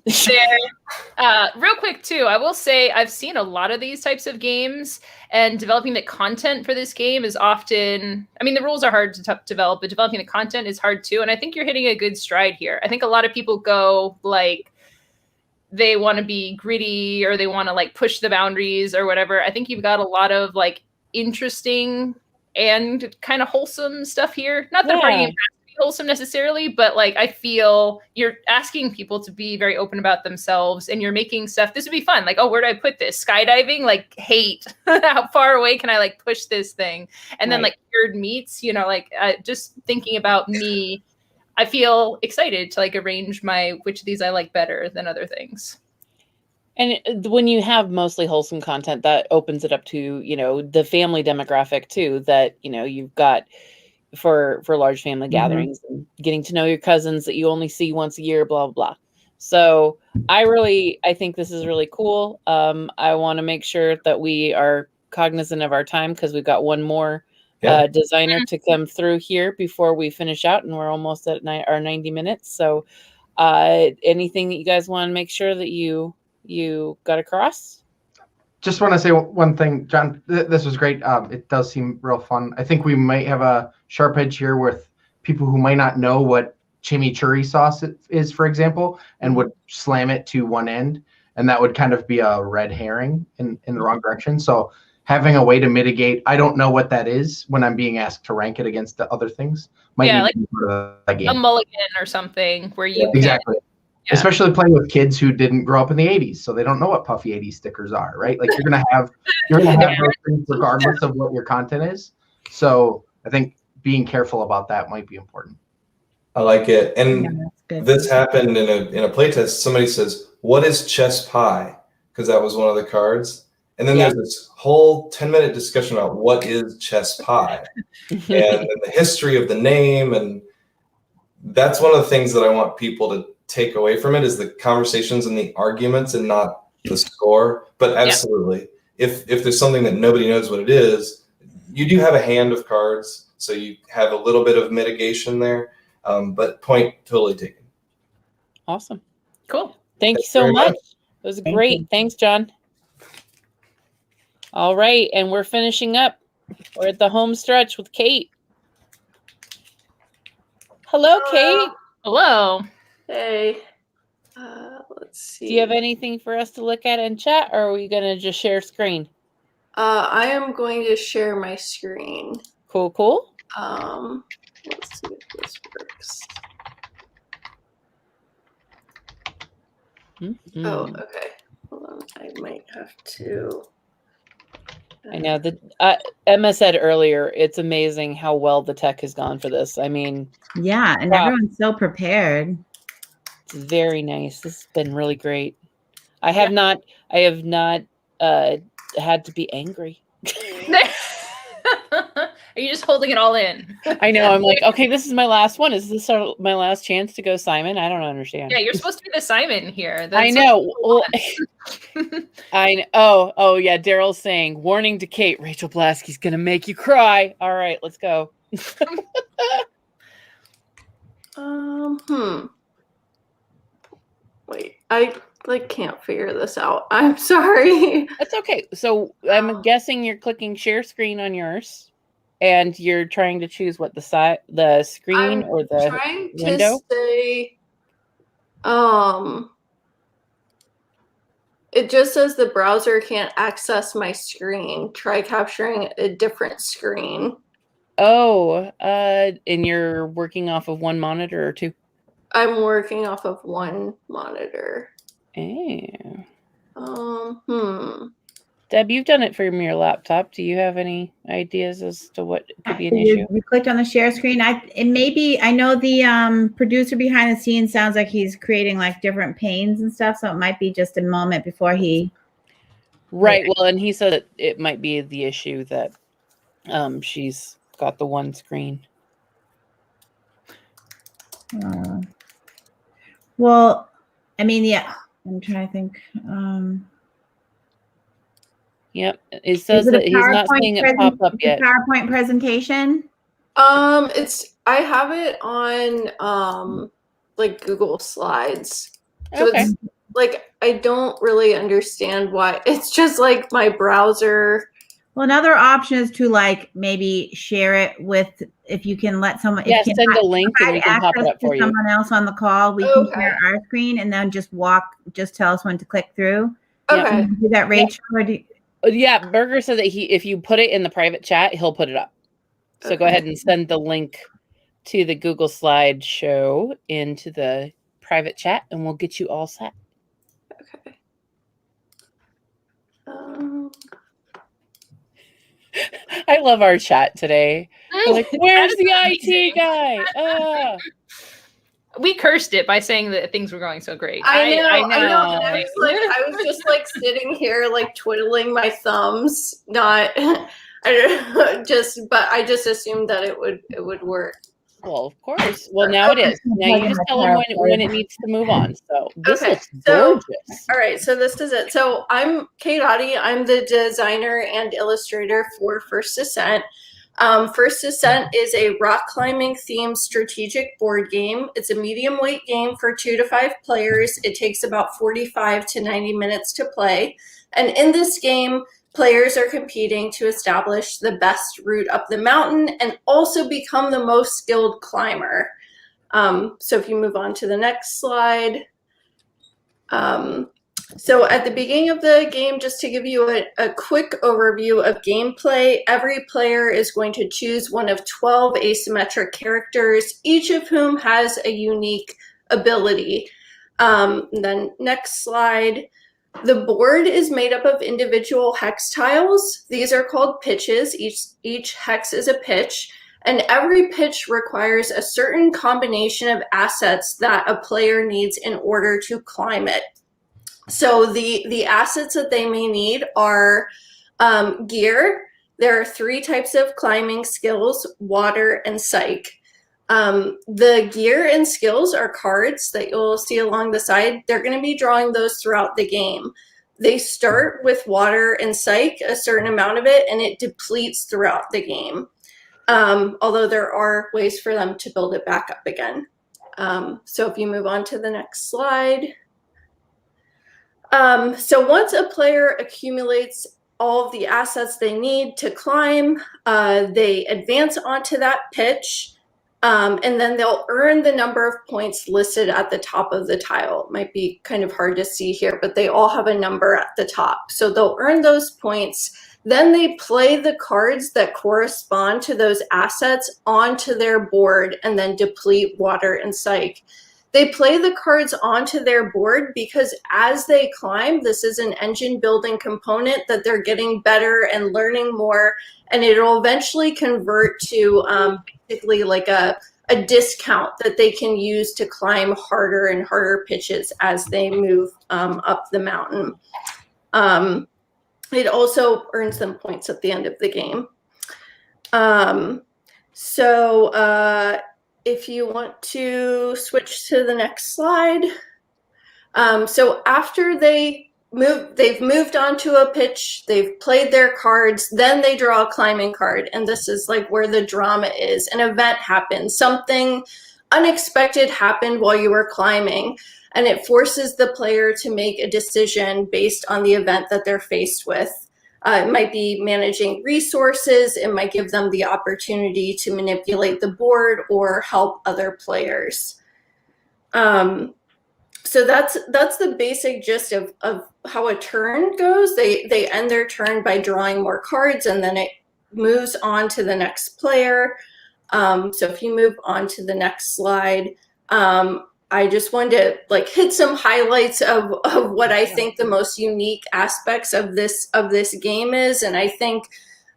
A: Real quick, too, I will say I've seen a lot of these types of games, and developing the content for this game is often, the rules are hard to develop, but developing the content is hard, too. And I think you're hitting a good stride here. I think a lot of people go like, they want to be gritty or they want to like push the boundaries or whatever. I think you've got a lot of like interesting and kind of wholesome stuff here. Not that party game has to be wholesome necessarily, but like I feel you're asking people to be very open about themselves, and you're making stuff. This would be fun. Like, oh, where do I put this? Skydiving? Like, hate. How far away can I like push this thing? And then like weird meats. Just thinking about me, I feel excited to like arrange which of these I like better than other things.
B: And when you have mostly wholesome content, that opens it up to, the family demographic too, that, you've got for large family gatherings and getting to know your cousins that you only see once a year, blah, blah, blah. So I think this is really cool. I want to make sure that we are cognizant of our time because we've got one more designer to come through here before we finish out, and we're almost at our 90 minutes. So anything that you guys want to make sure that you got across?
E: Just want to say one thing, John. This was great. It does seem real fun. I think we might have a sharp edge here with people who might not know what chimichurri sauce is, for example, and would slam it to one end, and that would kind of be a red herring in the wrong direction. So having a way to mitigate, I don't know what that is when I'm being asked to rank it against the other things. Might
A: like
E: a game.
A: A mulligan or something where you
E: exactly. especially playing with kids who didn't grow up in the 80s, so they don't know what puffy 80s stickers are, right? Like you're gonna have those things regardless of what your content is. So I think being careful about that might be important.
M: I like it. And this happened in a playtest. Somebody says, "What is chess pie?" Because that was one of the cards. And then there's this whole 10-minute discussion about what is chess pie and the history of the name. And that's one of the things that I want people to take away from it is the conversations and the arguments and not the score. But absolutely, if there's something that nobody knows what it is, you do have a hand of cards. So you have a little bit of mitigation there. But point totally taken.
B: Awesome.
A: Cool.
B: Thank you so much. It was great. Thanks, John. All right. And we're finishing up. We're at the home stretch with Kate. Hello, Kate.
A: Hello.
L: Hey. Let's see.
B: Do you have anything for us to look at in chat, or are we going to just share screen?
L: I am going to share my screen.
B: Cool, cool.
L: Let's see if this works.
B: Mm-hmm.
L: Oh, okay. Hold on. I might have to.
B: I know that Emma said earlier, it's amazing how well the tech has gone for this. I mean,
D: yeah, and everyone's so prepared.
B: It's very nice. This has been really great. I have not had to be angry.
A: Are you just holding it all in?
B: I know. I'm like, okay, this is my last one. Is this my last chance to go Simon? I don't understand.
A: Yeah, you're supposed to be the Simon here.
B: I know. Well, I know. Oh yeah. Daryl's saying, warning to Kate, Rachel Blasky's gonna make you cry. All right, let's go.
L: Wait, I can't figure this out. I'm sorry.
B: That's okay. So I'm guessing you're clicking share screen on yours, and you're trying to choose what the screen or the
L: trying
B: window.
L: To say, it just says the browser can't access my screen. Try capturing a different screen.
B: Oh, and you're working off of one monitor or two?
L: I'm working off of one monitor.
B: Oh.
D: Deb, you've done it from your laptop. Do you have any ideas as to what could be an issue? You clicked on the share screen. I know the producer behind the scenes sounds like he's creating like different panes and stuff. So it might be just a moment before he.
B: Right. Well, and he said that it might be the issue that she's got the one screen.
D: Well, I mean, yeah, I'm trying to think.
B: Yep. It says that he's not seeing it pop up yet.
D: PowerPoint presentation?
L: I have it on like Google Slides. So
B: okay.
L: It's like I don't really understand why. It's just like my browser.
D: Well, another option is to like maybe share it with, if you can let someone.
B: Yeah, send a link and we can pop it up for you.
D: Someone else on the call, we can share our screen and then just tell us when to click through.
L: Okay.
D: Do that, Rachel?
B: Yeah, Berger said that if you put it in the private chat, he'll put it up. So go ahead and send the link to the Google slideshow into the private chat, and we'll get you all set.
L: Okay.
B: I love our chat today. We're like, where's the IT guy?
A: We cursed it by saying that things were going so great.
L: I know. I was just like sitting here, like twiddling my thumbs. But I just assumed that it would work.
B: Well, of course. Well, now it is. Now you just tell them when it needs to move on. So this looks gorgeous.
L: All right, so this is it. So I'm Kate Oddie. I'm the designer and illustrator for First Ascent. First Ascent is a rock climbing themed strategic board game. It's a medium weight game for 2 to 5 players. It takes about 45 to 90 minutes to play. And in this game, players are competing to establish the best route up the mountain and also become the most skilled climber. So if you move on to the next slide. So at the beginning of the game, just to give you a quick overview of gameplay, every player is going to choose one of 12 asymmetric characters, each of whom has a unique ability. And then next slide. The board is made up of individual hex tiles. These are called pitches. Each hex is a pitch, and every pitch requires a certain combination of assets that a player needs in order to climb it. So the assets that they may need are gear. There are 3 types of climbing skills: water and psych. The gear and skills are cards that you'll see along the side. They're going to be drawing those throughout the game. They start with water and psych, a certain amount of it, and it depletes throughout the game. Although there are ways for them to build it back up again. So if you move on to the next slide. So once a player accumulates all of the assets they need to climb, they advance onto that pitch. And then they'll earn the number of points listed at the top of the tile. It might be kind of hard to see here, but they all have a number at the top. So they'll earn those points. Then they play the cards that correspond to those assets onto their board and then deplete water and psych. They play the cards onto their board because as they climb, this is an engine building component that they're getting better and learning more, and it'll eventually convert to basically like a discount that they can use to climb harder and harder pitches as they move up the mountain. It also earns them points at the end of the game. If you want to switch to the next slide. So after they've moved on to a pitch, they've played their cards, then they draw a climbing card. And this is like where the drama is. An event happens. Something unexpected happened while you were climbing, and it forces the player to make a decision based on the event that they're faced with. It might be managing resources. It might give them the opportunity to manipulate the board or help other players. So that's the basic gist of how a turn goes. They end their turn by drawing more cards, and then it moves on to the next player. So if you move on to the next slide, I just wanted to hit some highlights of what I think the most unique aspects of this game is. And I think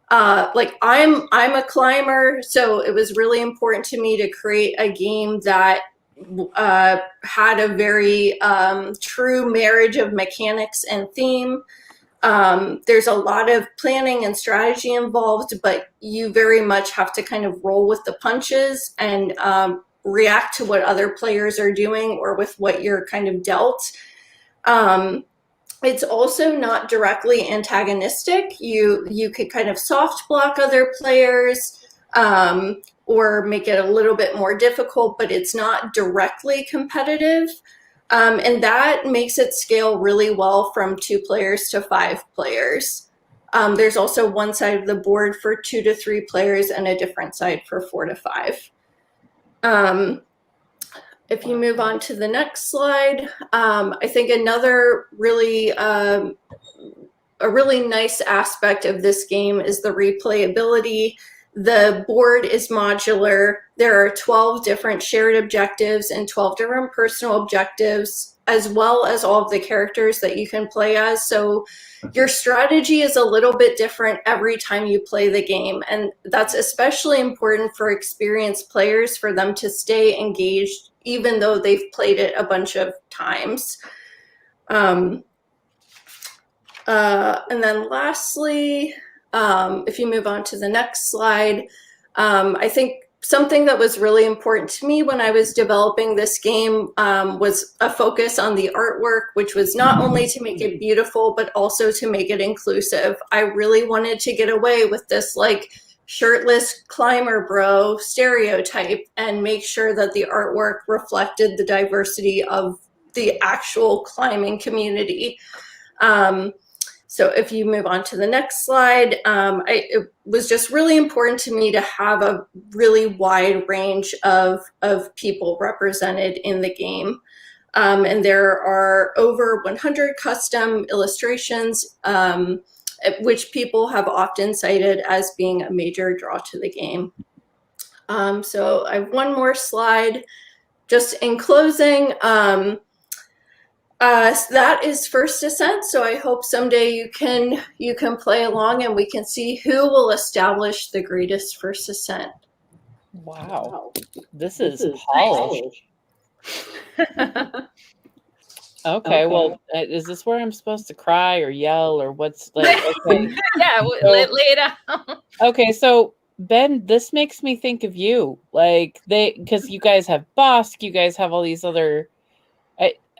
L: I'm a climber, so it was really important to me to create a game that had a very true marriage of mechanics and theme. There's a lot of planning and strategy involved, but you very much have to kind of roll with the punches and react to what other players are doing or with what you're kind of dealt. It's also not directly antagonistic. You could kind of soft block other players or make it a little bit more difficult, but it's not directly competitive. And that makes it scale really well from 2 players to 5 players. There's also one side of the board for 2 to 3 players and a different side for 4 to 5. If you move on to the next slide, I think another really a really nice aspect of this game is the replayability. The board is modular. There are 12 different shared objectives and 12 different personal objectives, as well as all of the characters that you can play as. So your strategy is a little bit different every time you play the game. And that's especially important for experienced players, for them to stay engaged, even though they've played it a bunch of times. And then lastly, if you move on to the next slide, I think something that was really important to me when I was developing this game was a focus on the artwork, which was not only to make it beautiful, but also to make it inclusive. I really wanted to get away with this shirtless climber bro stereotype and make sure that the artwork reflected the diversity of the actual climbing community. So if you move on to the next slide, it was just really important to me to have a really wide range of people represented in the game. And there are over 100 custom illustrations, which people have often cited as being a major draw to the game. So I have one more slide. Just in closing, That is First Ascent. So I hope someday you can play along and we can see who will establish the greatest First Ascent.
B: Wow, this is polished. Okay, well, is this where I'm supposed to cry or yell or what's like? Okay.
A: Yeah, lay it out.
B: Okay, so Ben, this makes me think of you, like because you guys have Bosk, you guys have all these other.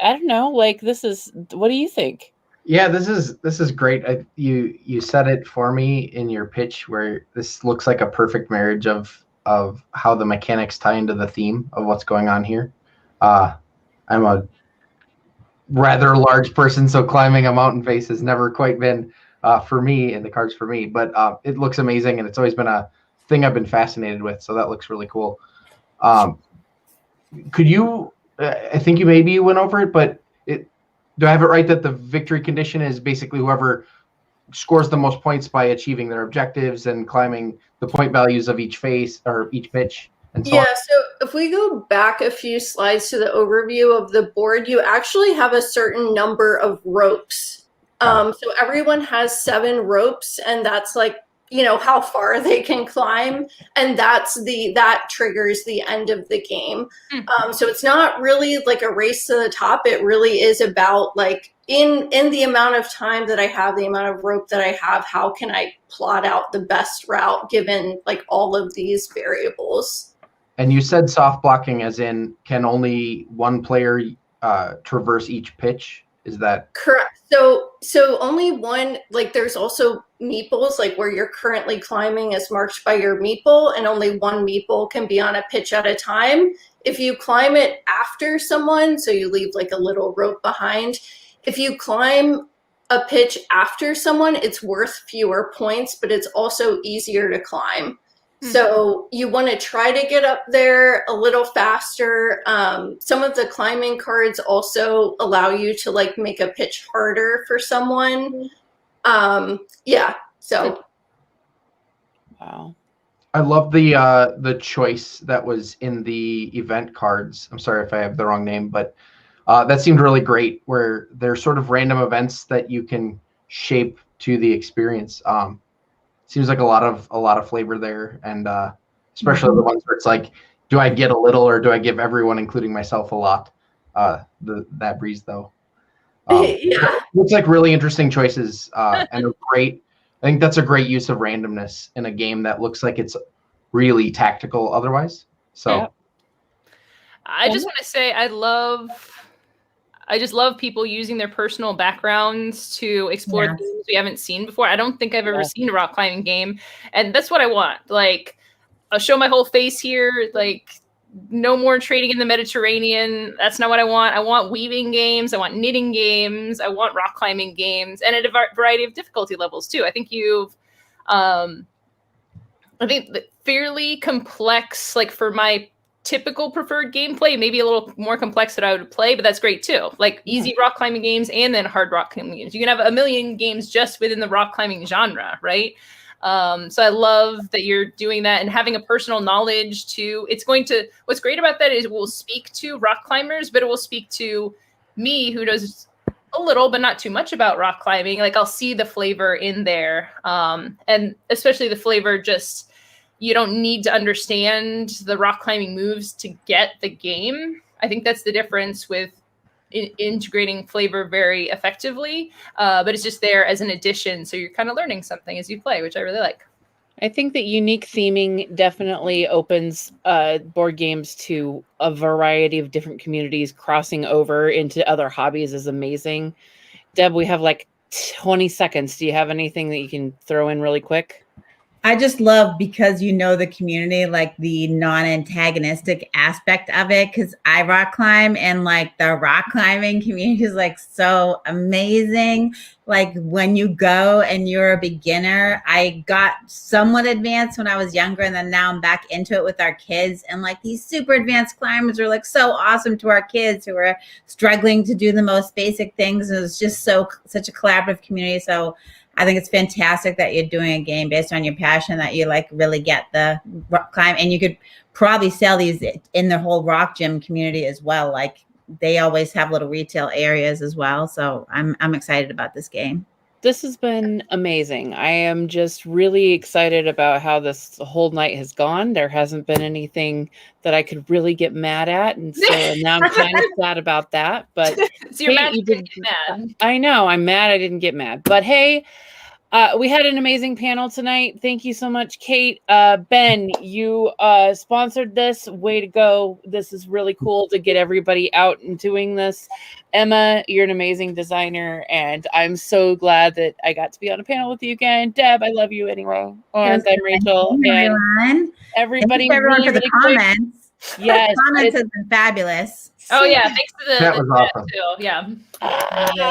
B: I don't know, like this is. What do you think?
E: Yeah, this is great. You said it for me in your pitch, where this looks like a perfect marriage of how the mechanics tie into the theme of what's going on here. I'm a rather large person, so climbing a mountain face has never quite been for me in the cards for me, but it looks amazing, and it's always been a thing I've been fascinated with, so that looks really cool. Could you I think you maybe went over it, but do I have it right that the victory condition is basically whoever scores the most points by achieving their objectives and climbing the point values of each face or each pitch? And so
L: yeah, so if we go back a few slides to the overview of the board, you actually have a certain number of ropes. So everyone has 7 ropes, and that's like, how far they can climb, and that triggers the end of the game. So it's not really like a race to the top. It really is about like in the amount of time that I have, the amount of rope that I have, how can I plot out the best route given like all of these variables.
E: And you said soft blocking as in can only one player traverse each pitch? Is that
L: correct? So only one, like there's also meeples, like where you're currently climbing is marked by your meeple, and only one meeple can be on a pitch at a time. If you climb it after someone, so you leave like a little rope behind, if you climb a pitch after someone, it's worth fewer points, but it's also easier to climb. So you want to try to get up there a little faster. Some of the climbing cards also allow you to like make a pitch harder for someone. Yeah. So.
B: Wow.
E: I love the choice that was in the event cards. I'm sorry if I have the wrong name, but that seemed really great, where there's sort of random events that you can shape to the experience. Seems like a lot of flavor there, and especially the ones where it's like, do I get a little or do I give everyone, including myself, a lot? That breeze though.
L: Yeah,
E: looks like really interesting choices and a great. I think that's a great use of randomness in a game that looks like it's really tactical otherwise. So,
B: Yeah.
A: I just want to say I just love people using their personal backgrounds to explore
D: Yes.
A: things we haven't seen before. I don't think I've ever seen a rock climbing game, and that's what I want. Like, I'll show my whole face here. Like, no more trading in the Mediterranean. That's not what I want. I want weaving games. I want knitting games. I want rock climbing games, and at a variety of difficulty levels too. I think you've, I think fairly complex. Like for my typical preferred gameplay, maybe a little more complex that I would play, but that's great too. Like easy rock climbing games and then hard rock climbing games. You can have a million games just within the rock climbing genre, right? So I love that you're doing that and having a personal knowledge to, what's great about that is it will speak to rock climbers, but it will speak to me who knows a little, but not too much about rock climbing. Like I'll see the flavor in there. And especially the flavor just, you don't need to understand the rock climbing moves to get the game. I think that's the difference with integrating flavor very effectively, but it's just there as an addition. So you're kind of learning something as you play, which I really like.
B: I think that unique theming definitely opens board games to a variety of different communities. Crossing over into other hobbies is amazing. Deb, we have like 20 seconds. Do you have anything that you can throw in really quick?
D: I just love, because you know the community, like the non-antagonistic aspect of it, because I rock climb, and like the rock climbing community is like so amazing. Like when you go and you're a beginner, I got somewhat advanced when I was younger, and then now I'm back into it with our kids, and like these super advanced climbers are like so awesome to our kids who are struggling to do the most basic things. And it's just such a collaborative community. So I think it's fantastic that you're doing a game based on your passion, that you like really get the rock climb, and you could probably sell these in the whole rock gym community as well. Like they always have little retail areas as well. So I'm excited about this game.
B: This has been amazing. I am just really excited about how this whole night has gone. There hasn't been anything that I could really get mad at, and so now I'm kind of sad about that. But
A: so you're
B: Kate,
A: mad
B: you
A: you didn't
B: did-
A: get mad.
B: I know I'm mad I didn't get mad, but hey, we had an amazing panel tonight. Thank you so much, Kate. Ben, you sponsored this. Way to go. This is really cool to get everybody out and doing this. Emma, you're an amazing designer, and I'm so glad that I got to be on a panel with you again. Deb, I love you anyway. And I'm Rachel. And
D: Everyone.
B: everybody
D: Thanks everyone
B: really,
D: for the
B: really quick.
D: comments.
B: Yes,
D: The comments have been fabulous.
A: Oh yeah, thanks to the
E: That was
A: chat
E: awesome.
A: too. Yeah.